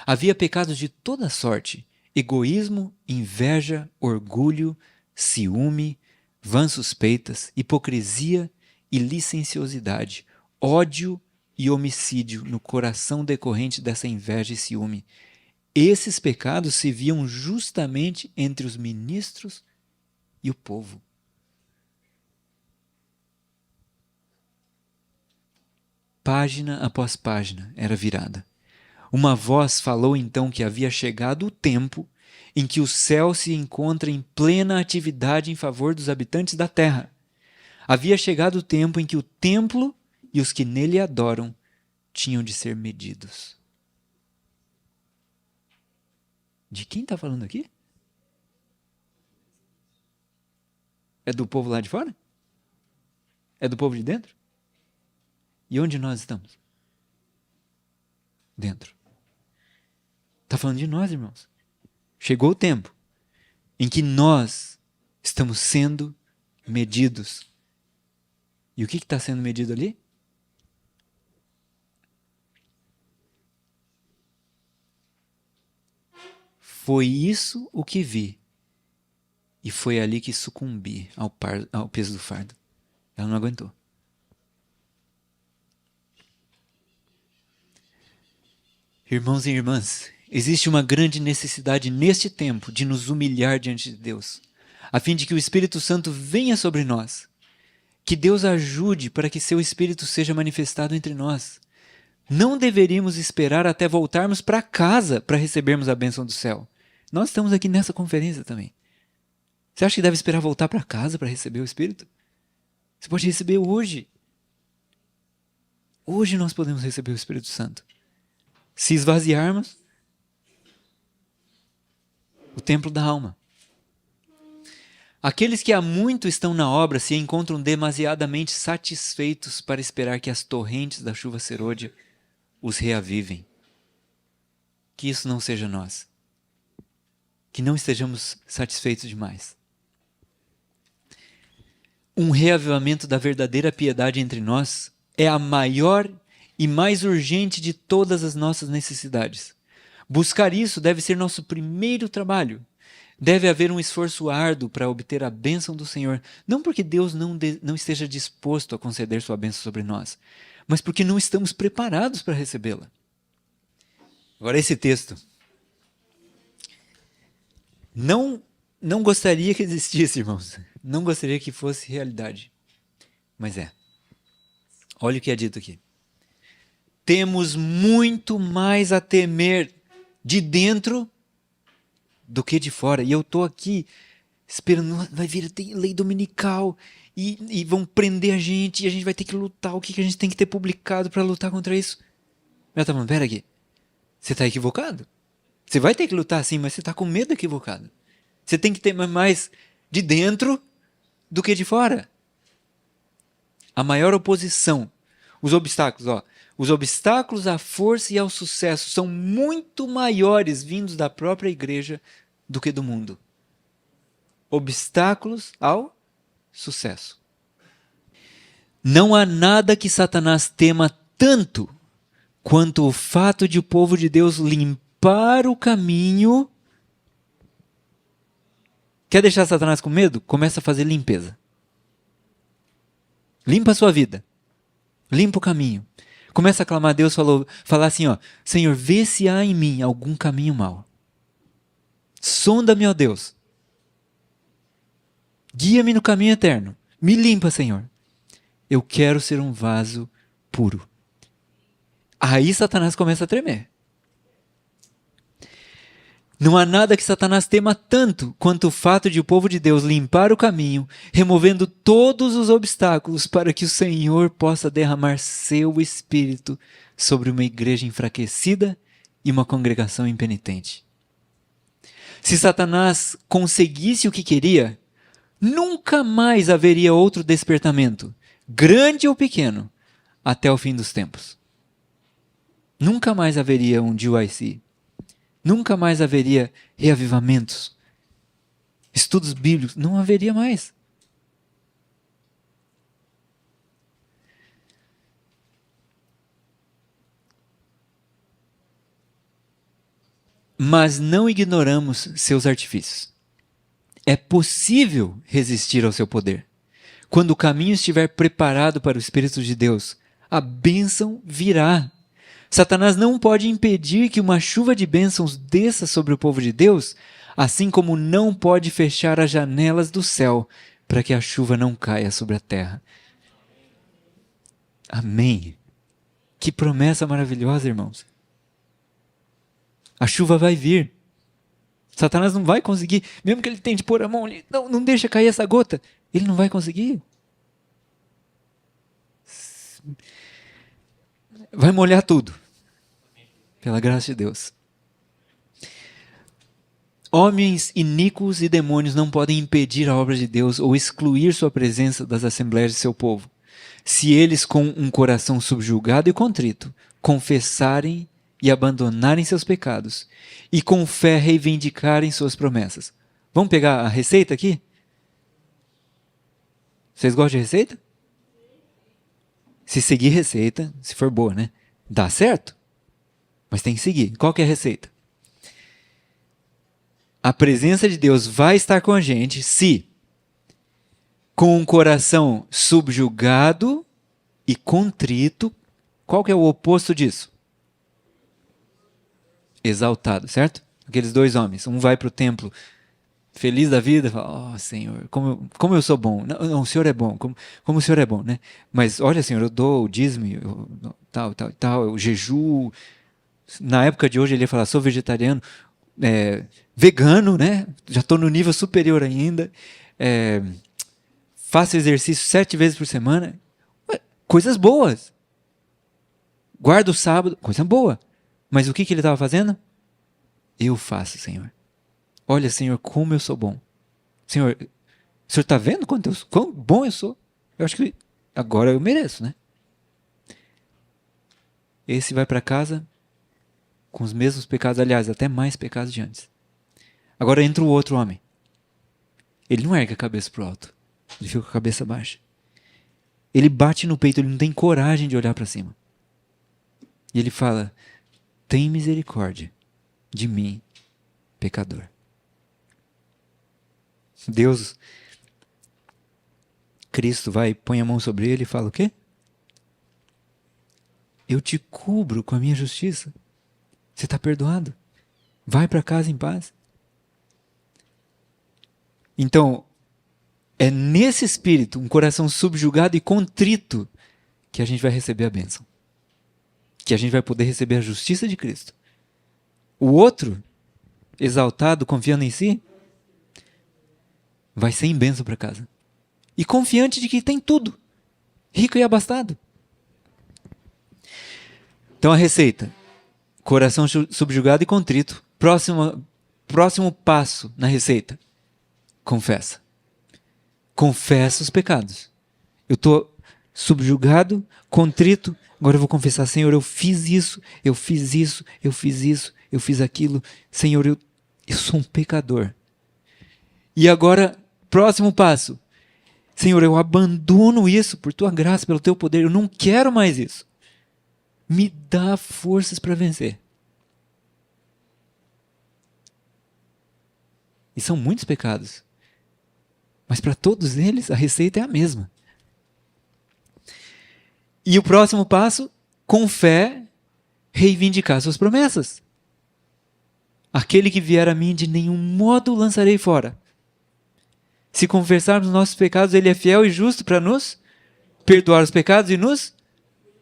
Havia pecados de toda sorte: egoísmo, inveja, orgulho, ciúme, vãs suspeitas, hipocrisia e licenciosidade, ódio e homicídio no coração decorrente dessa inveja e ciúme. Esses pecados se viam justamente entre os ministros e o povo. Página após página era virada. Uma voz falou então que havia chegado o tempo em que o céu se encontra em plena atividade em favor dos habitantes da terra. Havia chegado o tempo em que o templo e os que nele adoram tinham de ser medidos. De quem está falando aqui? É do povo lá de fora? É do povo de dentro? E onde nós estamos? Dentro. Está falando de nós, irmãos. Chegou o tempo em que nós estamos sendo medidos. E o que está sendo medido ali? Foi isso o que vi. E foi ali que sucumbi ao peso do fardo. Ela não aguentou. Irmãos e irmãs, existe uma grande necessidade neste tempo de nos humilhar diante de Deus, a fim de que o Espírito Santo venha sobre nós. Que Deus ajude para que seu Espírito seja manifestado entre nós. Não deveríamos esperar até voltarmos para casa para recebermos a bênção do céu. Nós estamos aqui nessa conferência também. Você acha que deve esperar voltar para casa para receber o Espírito? Você pode receber hoje. Hoje nós podemos receber o Espírito Santo. Se esvaziarmos o templo da alma. Aqueles que há muito estão na obra se encontram demasiadamente satisfeitos para esperar que as torrentes da chuva serôdia os reavivem. Que isso não seja nós. Que não estejamos satisfeitos demais. Um reavivamento da verdadeira piedade entre nós é a maior e mais urgente de todas as nossas necessidades. Buscar isso deve ser nosso primeiro trabalho. Deve haver um esforço árduo para obter a bênção do Senhor, não porque Deus não esteja disposto a conceder sua bênção sobre nós, mas porque não estamos preparados para recebê-la. Agora esse texto. Não gostaria que existisse, irmãos. Não gostaria que fosse realidade. Mas é. Olha o que é dito aqui. Temos muito mais a temer de dentro do que de fora. E eu estou aqui esperando, vai vir lei dominical e vão prender a gente e a gente vai ter que lutar. O que a gente tem que ter publicado para lutar contra isso? Ela está falando, pera aqui, você está equivocado. Você vai ter que lutar sim, mas você está com medo equivocado. Você tem que ter mais de dentro do que de fora. A maior oposição, os obstáculos, os obstáculos à força e ao sucesso são muito maiores vindos da própria igreja do que do mundo. Obstáculos ao sucesso. Não há nada que Satanás tema tanto quanto o fato de o povo de Deus limpar o caminho. Quer deixar Satanás com medo? Começa a fazer limpeza. Limpa a sua vida. Limpa o caminho. Começa a clamar a Deus, falar assim, Senhor, vê se há em mim algum caminho mau. Sonda-me, ó Deus. Guia-me no caminho eterno. Me limpa, Senhor. Eu quero ser um vaso puro. Aí Satanás começa a tremer. Não há nada que Satanás tema tanto quanto o fato de o povo de Deus limpar o caminho, removendo todos os obstáculos para que o Senhor possa derramar seu Espírito sobre uma igreja enfraquecida e uma congregação impenitente. Se Satanás conseguisse o que queria, nunca mais haveria outro despertamento, grande ou pequeno, até o fim dos tempos. Nunca mais haveria um GYC. Nunca mais haveria reavivamentos, estudos bíblicos, não haveria mais. Mas não ignoramos seus artifícios. É possível resistir ao seu poder. Quando o caminho estiver preparado para o Espírito de Deus, a bênção virá. Satanás não pode impedir que uma chuva de bênçãos desça sobre o povo de Deus, assim como não pode fechar as janelas do céu para que a chuva não caia sobre a terra. Amém. Que promessa maravilhosa, irmãos. A chuva vai vir. Satanás não vai conseguir, mesmo que ele tente pôr a mão ali, não deixa cair essa gota, ele não vai conseguir. Vai molhar tudo. Pela graça de Deus. Homens iníquos e demônios não podem impedir a obra de Deus ou excluir sua presença das assembleias de seu povo, se eles, com um coração subjugado e contrito, confessarem e abandonarem seus pecados, e com fé reivindicarem suas promessas. Vamos pegar a receita aqui? Vocês gostam de receita? Se seguir receita, se for boa, né? Dá certo? Mas tem que seguir. Qual que é a receita? A presença de Deus vai estar com a gente se, com um coração subjugado e contrito, qual que é o oposto disso? Exaltado, certo? Aqueles dois homens, um vai para o templo feliz da vida, fala, Senhor, como eu sou bom. Não, o Senhor é bom, como o Senhor é bom, né? Mas olha, Senhor, eu dou o dízimo, tal, eu jejuo. Na época de hoje ele ia falar, sou vegetariano, vegano, né? Já estou no nível superior ainda. Faço exercício 7 vezes por semana. Coisas boas. Guardo o sábado, coisa boa. Mas o que ele estava fazendo? Eu faço, Senhor. Olha, Senhor, como eu sou bom. Senhor, o Senhor está vendo quão bom eu sou? Eu acho que agora eu mereço, né? Esse vai para casa com os mesmos pecados, aliás, até mais pecados de antes. Agora entra o outro homem. Ele não ergue a cabeça para o alto. Ele fica com a cabeça baixa. Ele bate no peito, ele não tem coragem de olhar para cima. E ele fala, tem misericórdia de mim, pecador. Deus, Cristo vai, põe a mão sobre ele e fala o quê? Eu te cubro com a minha justiça. Você está perdoado. Vai para casa em paz. Então, é nesse espírito, um coração subjugado e contrito, que a gente vai receber a bênção. Que a gente vai poder receber a justiça de Cristo. O outro, exaltado, confiando em si, vai sem bênção para casa. E confiante de que tem tudo. Rico e abastado. Então a receita. Coração subjugado e contrito. Próximo passo na receita. Confessa. Confessa os pecados. Eu estou subjugado, contrito. Agora eu vou confessar. Senhor, eu fiz isso, eu fiz isso, eu fiz isso, eu fiz aquilo. Senhor, eu sou um pecador. E agora, próximo passo. Senhor, eu abandono isso por tua graça, pelo teu poder. Eu não quero mais isso. Me dá forças para vencer. E são muitos pecados. Mas para todos eles, a receita é a mesma. E o próximo passo, com fé, reivindicar suas promessas. Aquele que vier a mim, de nenhum modo lançarei fora. Se confessarmos nossos pecados, ele é fiel e justo para nos perdoar os pecados e nos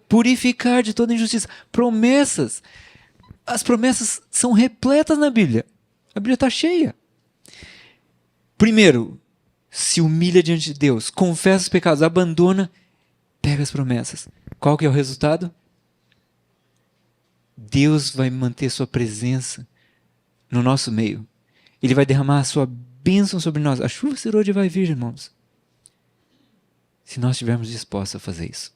purificar de toda injustiça. Promessas. As promessas são repletas na Bíblia. A Bíblia está cheia. Primeiro, se humilha diante de Deus, confessa os pecados, abandona, pega as promessas. Qual que é o resultado? Deus vai manter sua presença no nosso meio. Ele vai derramar a sua bênção sobre nós. A chuva serôdia vai vir, irmãos. Se nós estivermos dispostos a fazer isso.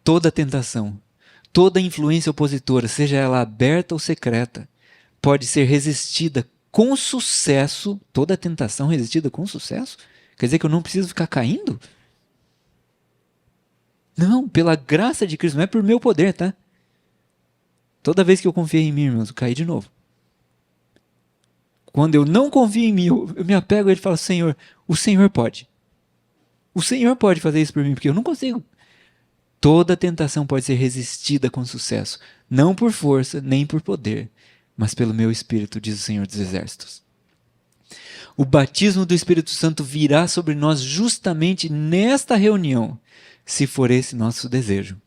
Toda tentação, toda influência opositora, seja ela aberta ou secreta, pode ser resistida com sucesso. Toda tentação resistida com sucesso? Quer dizer que eu não preciso ficar caindo? Não, pela graça de Cristo, não é por meu poder, tá? Toda vez que eu confiei em mim, irmãos, eu caí de novo. Quando eu não confio em mim, eu me apego a ele e falo, Senhor, o Senhor pode. O Senhor pode fazer isso por mim, porque eu não consigo. Toda tentação pode ser resistida com sucesso, não por força, nem por poder, mas pelo meu Espírito, diz o Senhor dos Exércitos. O batismo do Espírito Santo virá sobre nós justamente nesta reunião, se for esse nosso desejo.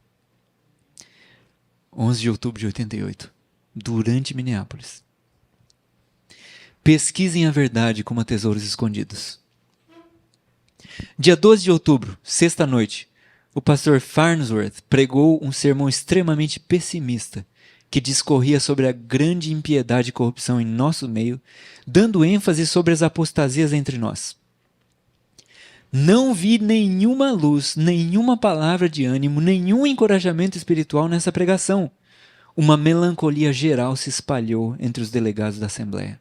11 de outubro de 88, durante Minneapolis. Pesquisem a verdade como a tesouros escondidos. Dia 12 de outubro, sexta-noite, o pastor Farnsworth pregou um sermão extremamente pessimista, que discorria sobre a grande impiedade e corrupção em nosso meio, dando ênfase sobre as apostasias entre nós. Não vi nenhuma luz, nenhuma palavra de ânimo, nenhum encorajamento espiritual nessa pregação. Uma melancolia geral se espalhou entre os delegados da Assembleia.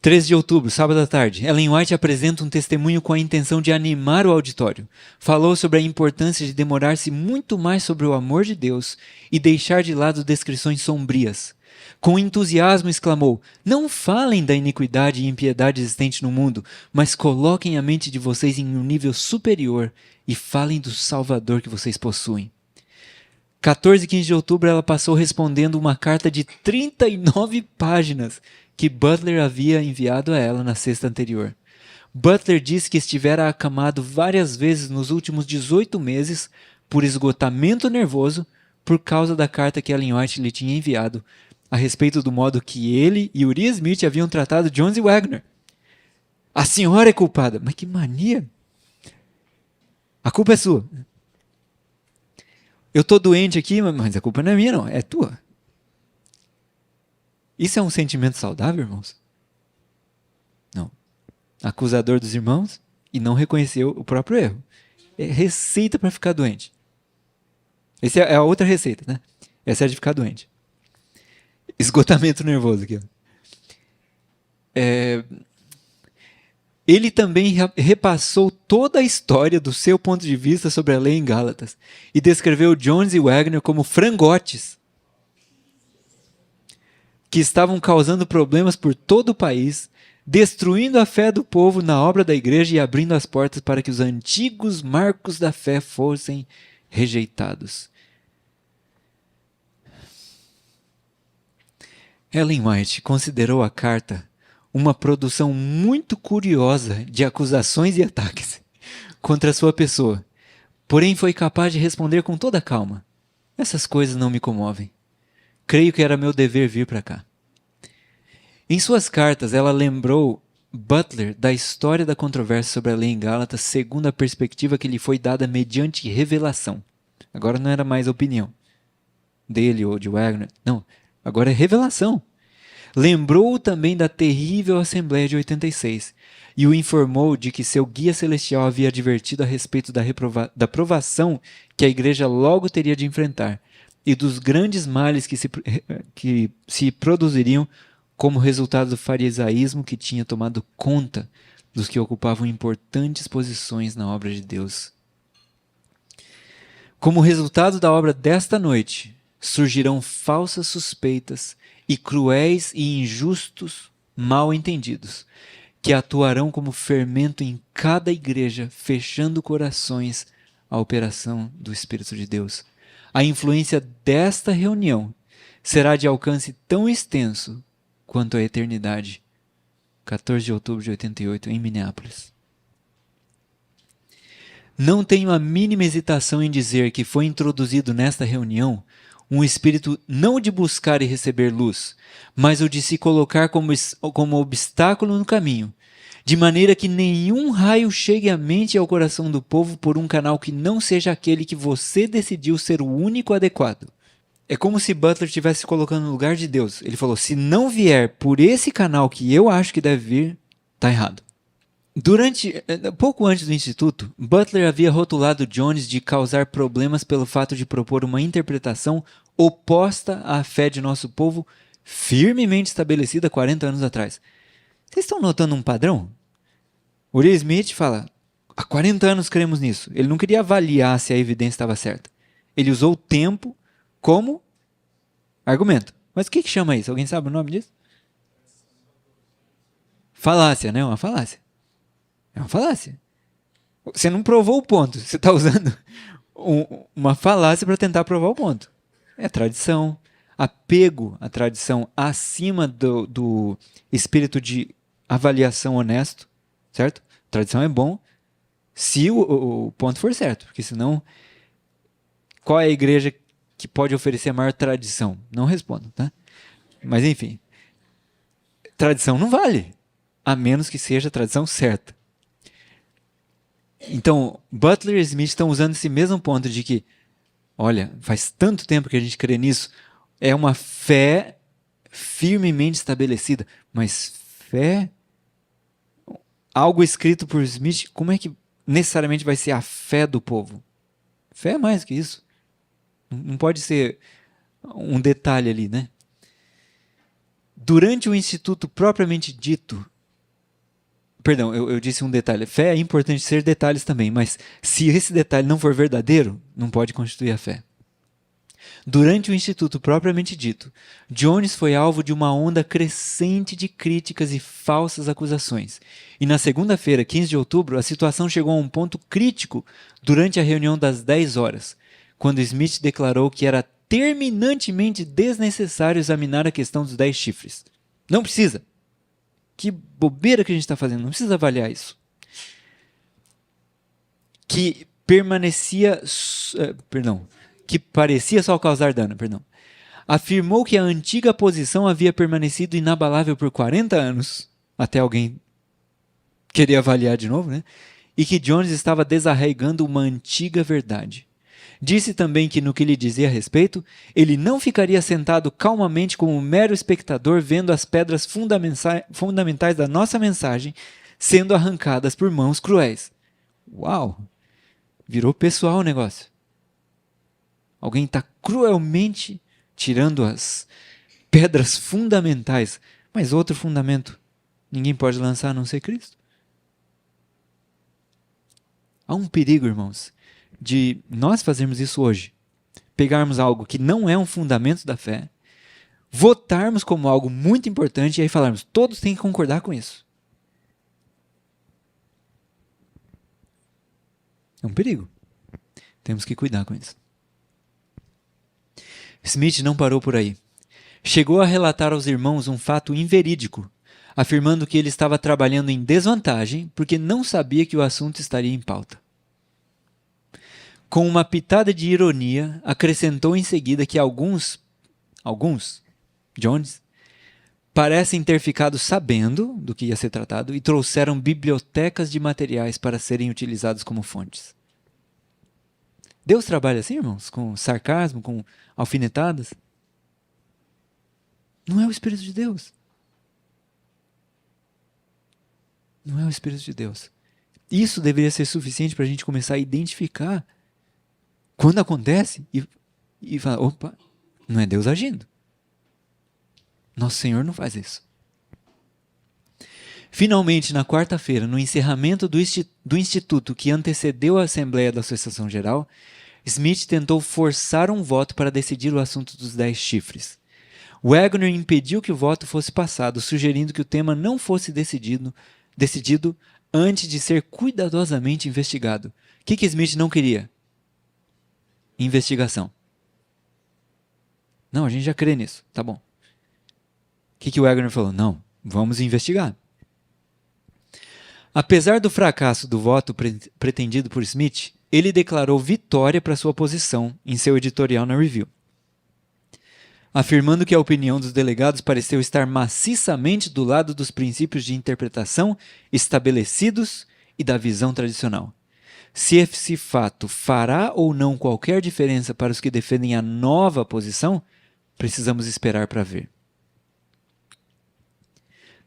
13 de outubro, sábado à tarde, Ellen White apresenta um testemunho com a intenção de animar o auditório. Falou sobre a importância de demorar-se muito mais sobre o amor de Deus e deixar de lado descrições sombrias. Com entusiasmo exclamou: não falem da iniquidade e impiedade existente no mundo, mas coloquem a mente de vocês em um nível superior e falem do Salvador que vocês possuem. 14 e 15 de outubro ela passou respondendo uma carta de 39 páginas que Butler havia enviado a ela na sexta anterior. Butler disse que estivera acamado várias vezes nos últimos 18 meses por esgotamento nervoso por causa da carta que Ellen White lhe tinha enviado a respeito do modo que ele e Uriah Smith haviam tratado Jones e Wagner. A senhora é culpada. Mas que mania! A culpa é sua. Eu estou doente aqui, mas a culpa não é minha, não. É tua. Isso é um sentimento saudável, irmãos? Não. Acusador dos irmãos e não reconheceu o próprio erro. É receita para ficar doente. Essa é a outra receita, né? Essa é de ficar doente. Esgotamento nervoso aqui. Ele também repassou toda a história do seu ponto de vista sobre a lei em Gálatas e descreveu Jones e Wagner como frangotes que estavam causando problemas por todo o país, destruindo a fé do povo na obra da igreja e abrindo as portas para que os antigos marcos da fé fossem rejeitados. Ellen White considerou a carta uma produção muito curiosa de acusações e ataques contra a sua pessoa, porém foi capaz de responder com toda calma: essas coisas não me comovem. Creio que era meu dever vir para cá. Em suas cartas, ela lembrou Butler da história da controvérsia sobre a lei em Gálatas segundo a perspectiva que lhe foi dada mediante revelação. Agora não era mais opinião dele ou de Wagner. Não, agora é revelação. Lembrou também da terrível Assembleia de 86 e o informou de que seu guia celestial havia advertido a respeito da provação que a igreja logo teria de enfrentar e dos grandes males que se produziriam como resultado do farisaísmo que tinha tomado conta dos que ocupavam importantes posições na obra de Deus. Como resultado da obra desta noite, surgirão falsas suspeitas e cruéis e injustos mal-entendidos, que atuarão como fermento em cada igreja, fechando corações à operação do Espírito de Deus. A influência desta reunião será de alcance tão extenso quanto a eternidade. 14 de outubro de 88, em Minneapolis. Não tenho a mínima hesitação em dizer que foi introduzido nesta reunião um espírito não de buscar e receber luz, mas o de se colocar como obstáculo no caminho, de maneira que nenhum raio chegue à mente e ao coração do povo por um canal que não seja aquele que você decidiu ser o único adequado. É como se Butler estivesse colocando no lugar de Deus. Ele falou: se não vier por esse canal que eu acho que deve vir, está errado. Pouco antes do instituto, Butler havia rotulado Jones de causar problemas pelo fato de propor uma interpretação oposta à fé de nosso povo, firmemente estabelecida 40 anos atrás. Vocês estão notando um padrão? Uriah Smith fala: há 40 anos cremos nisso. Ele não queria avaliar se a evidência estava certa. Ele usou o tempo como argumento. Mas o que chama isso? Alguém sabe o nome disso? Falácia, né? Uma falácia. É uma falácia. Você não provou o ponto. Você está usando uma falácia para tentar provar o ponto. É tradição. Apego à tradição acima do espírito de avaliação honesto. Certo? Tradição é bom se o ponto for certo. Porque senão, qual é a igreja que pode oferecer a maior tradição? Não respondo, tá? Mas enfim. Tradição não vale. A menos que seja a tradição certa. Então, Butler e Smith estão usando esse mesmo ponto de que, olha, faz tanto tempo que a gente crê nisso, é uma fé firmemente estabelecida, mas fé, algo escrito por Smith, como é que necessariamente vai ser a fé do povo? Fé é mais que isso. Não pode ser um detalhe ali, né? Durante o instituto propriamente dito, perdão, eu disse um detalhe. Fé é importante ser detalhes também, mas se esse detalhe não for verdadeiro, não pode constituir a fé. Durante o instituto propriamente dito, Jones foi alvo de uma onda crescente de críticas e falsas acusações. E na segunda-feira, 15 de outubro, a situação chegou a um ponto crítico durante a reunião das 10 horas, quando Smith declarou que era terminantemente desnecessário examinar a questão dos 10 chifres. Não precisa. Que bobeira que a gente está fazendo, não precisa avaliar isso. Que parecia só causar dano, afirmou que a antiga posição havia permanecido inabalável por 40 anos, até alguém querer avaliar de novo, né? E que Jones estava desarraigando uma antiga verdade. Disse também que, no que lhe dizia a respeito, ele não ficaria sentado calmamente como um mero espectador vendo as pedras fundamentais da nossa mensagem sendo arrancadas por mãos cruéis. Uau! Virou pessoal o negócio. Alguém está cruelmente tirando as pedras fundamentais. Mas outro fundamento ninguém pode lançar a não ser Cristo. Há um perigo, irmãos, de nós fazermos isso hoje. Pegarmos algo que não é um fundamento da fé, votarmos como algo muito importante e aí falarmos, todos têm que concordar com isso. É um perigo. Temos que cuidar com isso. Smith não parou por aí. Chegou a relatar aos irmãos um fato inverídico, afirmando que ele estava trabalhando em desvantagem porque não sabia que o assunto estaria em pauta. Com uma pitada de ironia, acrescentou em seguida que alguns, Jones, parecem ter ficado sabendo do que ia ser tratado e trouxeram bibliotecas de materiais para serem utilizados como fontes. Deus trabalha assim, irmãos? Com sarcasmo, com alfinetadas? Não é o Espírito de Deus. Não é o Espírito de Deus. Isso deveria ser suficiente para a gente começar a identificar quando acontece e falar, opa, não é Deus agindo. Nosso Senhor não faz isso. Finalmente, na quarta-feira, no encerramento do instituto que antecedeu a Assembleia da Associação Geral, Smith tentou forçar um voto para decidir o assunto dos 10 chifres. Wagner impediu que o voto fosse passado, sugerindo que o tema não fosse decidido antes de ser cuidadosamente investigado. O que Smith não queria? Investigação. Não, a gente já crê nisso, tá bom. O que Wagner falou? Não, vamos investigar. Apesar do fracasso do voto pretendido por Smith, ele declarou vitória para sua posição em seu editorial na Review, afirmando que a opinião dos delegados pareceu estar maciçamente do lado dos princípios de interpretação estabelecidos e da visão tradicional. Se esse fato fará ou não qualquer diferença para os que defendem a nova posição, precisamos esperar para ver.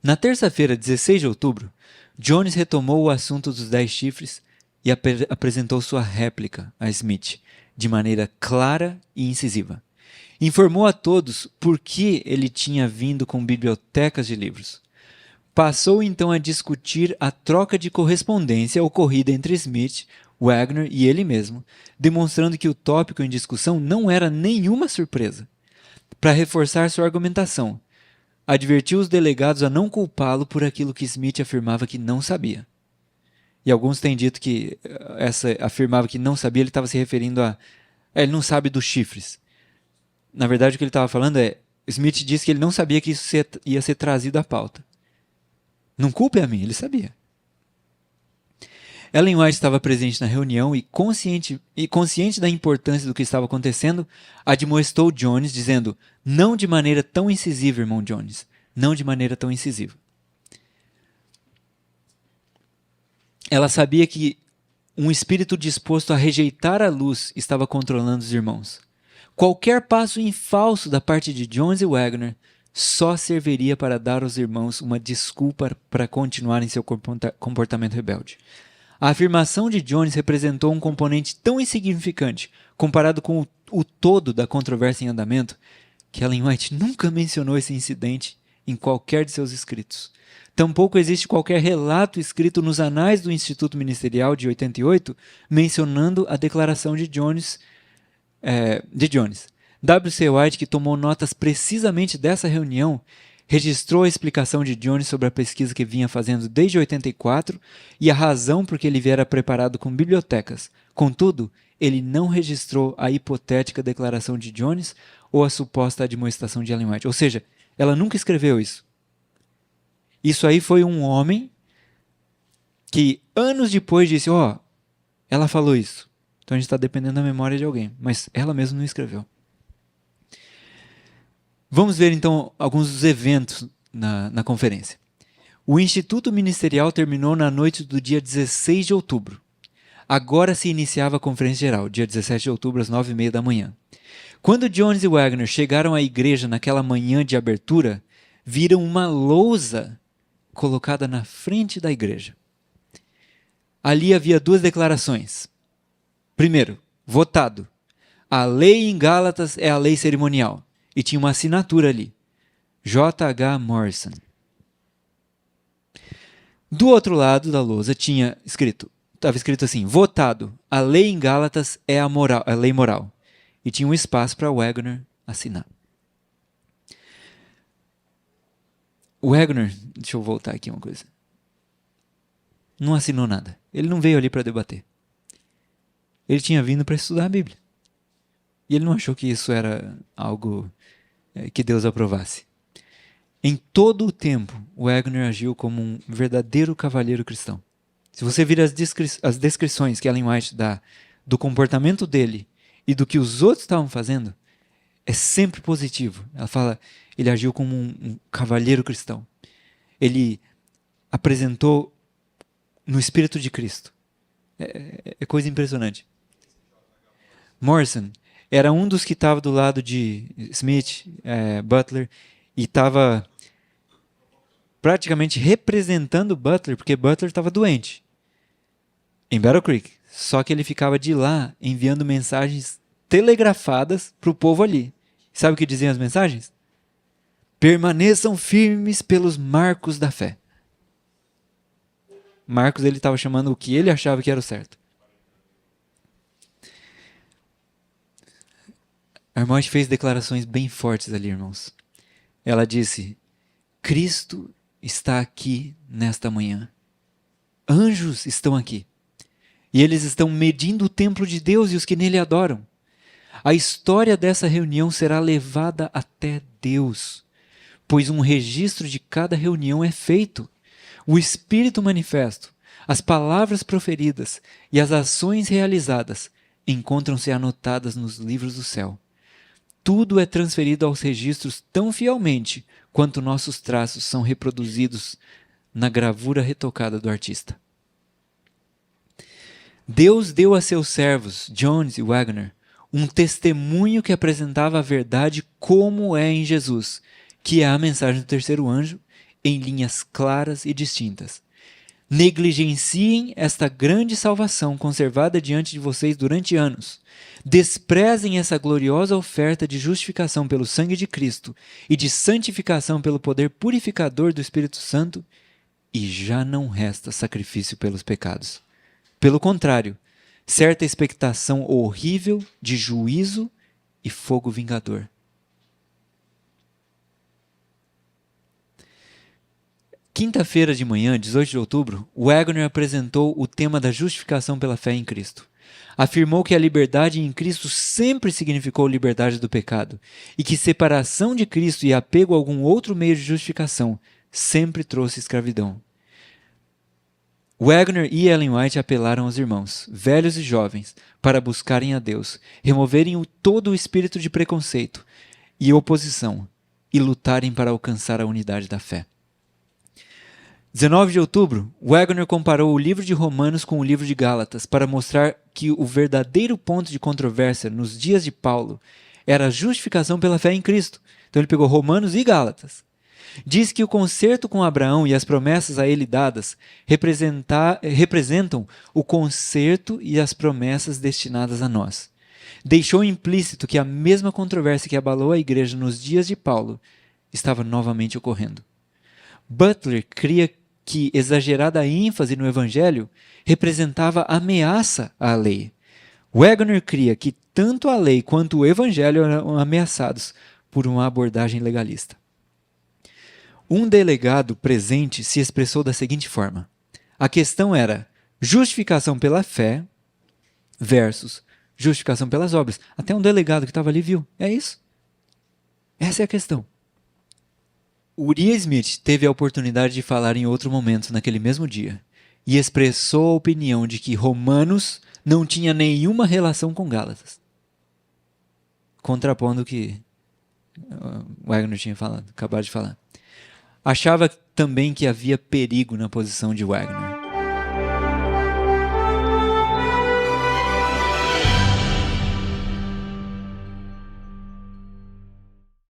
Na terça-feira, 16 de outubro, Jones retomou o assunto dos 10 chifres e apresentou sua réplica a Smith, de maneira clara e incisiva. Informou a todos por que ele tinha vindo com bibliotecas de livros. Passou então a discutir a troca de correspondência ocorrida entre Smith, Wagner e ele mesmo, demonstrando que o tópico em discussão não era nenhuma surpresa. Para reforçar sua argumentação, advertiu os delegados a não culpá-lo por aquilo que Smith afirmava que não sabia. E alguns têm dito que essa afirmava que não sabia, ele estava se referindo a... ele não sabe dos chifres. Na verdade, o que ele estava falando é... Smith disse que ele não sabia que isso ia ser trazido à pauta. Não culpe a mim, ele sabia. Ellen White estava presente na reunião e consciente da importância do que estava acontecendo, admoestou Jones, dizendo, não de maneira tão incisiva, irmão Jones, não de maneira tão incisiva. Ela sabia que Um espírito disposto a rejeitar a luz estava controlando os irmãos. Qualquer passo em falso da parte de Jones e Wagner só serviria para dar aos irmãos uma desculpa para continuarem seu comportamento rebelde. A afirmação de Jones representou um componente tão insignificante, comparado com o todo da controvérsia em andamento, que Ellen White nunca mencionou esse incidente em qualquer de seus escritos. Tampouco existe qualquer relato escrito nos anais do Instituto Ministerial de 88 mencionando a declaração de Jones. W.C. White, que tomou notas precisamente dessa reunião, registrou a explicação de Jones sobre a pesquisa que vinha fazendo desde 84 e a razão por que ele viera preparado com bibliotecas. Contudo, ele não registrou a hipotética declaração de Jones ou a suposta admoestação de Ellen White. Ou seja, ela nunca escreveu isso. Isso aí foi um homem que anos depois disse, ela falou isso. Então a gente está dependendo da memória de alguém, mas ela mesma não escreveu. Vamos ver então alguns dos eventos na conferência. O Instituto Ministerial terminou na noite do dia 16 de outubro. Agora se iniciava a Conferência Geral, dia 17 de outubro, às 9h30 da manhã. Quando Jones e Wagner chegaram à igreja naquela manhã de abertura, viram uma lousa colocada na frente da igreja. Ali havia duas declarações. Primeiro, votado. A lei em Gálatas é a lei cerimonial. E tinha uma assinatura ali. J.H. Morrison. Do outro lado da lousa estava escrito assim, votado. A lei em Gálatas é a lei moral. E tinha um espaço para Wagner assinar. Wagner, deixa eu voltar aqui uma coisa. Não assinou nada. Ele não veio ali para debater. Ele tinha vindo para estudar a Bíblia. E ele não achou que isso era algo que Deus aprovasse. Em todo o tempo, Wagner agiu como um verdadeiro cavalheiro cristão. Se você vir as descrições que Ellen White dá do comportamento dele e do que os outros estavam fazendo, é sempre positivo. Ela fala, ele agiu como um cavalheiro cristão. Ele apresentou no Espírito de Cristo. É coisa impressionante. Morrison era um dos que estava do lado de Smith, Butler, e estava praticamente representando Butler, porque Butler estava doente em Battle Creek. Só que ele ficava de lá enviando mensagens telegrafadas para o povo ali. Sabe o que diziam as mensagens? Permaneçam firmes pelos marcos da fé. Marcos, ele estava chamando o que ele achava que era o certo. A irmã fez declarações bem fortes ali, irmãos. Ela disse, Cristo está aqui nesta manhã. Anjos estão aqui. E eles estão medindo o templo de Deus e os que nele adoram. A história dessa reunião será levada até Deus, pois um registro de cada reunião é feito. O Espírito manifesto, as palavras proferidas e as ações realizadas encontram-se anotadas nos livros do céu. Tudo é transferido aos registros tão fielmente quanto nossos traços são reproduzidos na gravura retocada do artista. Deus deu a seus servos, Jones e Wagner, um testemunho que apresentava a verdade como é em Jesus, que é a mensagem do terceiro anjo, em linhas claras e distintas. Negligenciem esta grande salvação conservada diante de vocês durante anos. Desprezem essa gloriosa oferta de justificação pelo sangue de Cristo e de santificação pelo poder purificador do Espírito Santo, e já não resta sacrifício pelos pecados. Pelo contrário, certa expectação horrível de juízo e fogo vingador. Quinta-feira de manhã, 18 de outubro, Wagner apresentou o tema da justificação pela fé em Cristo. Afirmou que a liberdade em Cristo sempre significou liberdade do pecado e que separação de Cristo e apego a algum outro meio de justificação sempre trouxe escravidão. Wagner e Ellen White apelaram aos irmãos, velhos e jovens, para buscarem a Deus, removerem todo o espírito de preconceito e oposição e lutarem para alcançar a unidade da fé. 19 de outubro, Wagner comparou o livro de Romanos com o livro de Gálatas para mostrar que o verdadeiro ponto de controvérsia nos dias de Paulo era a justificação pela fé em Cristo. Então ele pegou Romanos e Gálatas. Diz que o concerto com Abraão e as promessas a ele dadas representam o concerto e as promessas destinadas a nós. Deixou implícito que a mesma controvérsia que abalou a igreja nos dias de Paulo estava novamente ocorrendo. Butler cria que exagerada ênfase no evangelho representava ameaça à lei. Wagner cria que tanto a lei quanto o evangelho eram ameaçados por uma abordagem legalista. Um delegado presente se expressou da seguinte forma: a questão era justificação pela fé versus justificação pelas obras. Até um delegado que estava ali viu. É isso. Essa é a questão. Uriah Smith teve a oportunidade de falar em outro momento naquele mesmo dia e expressou a opinião de que Romanos não tinha nenhuma relação com Gálatas, contrapondo o que Wagner tinha falado, acabado de falar. Achava também que havia perigo na posição de Wagner.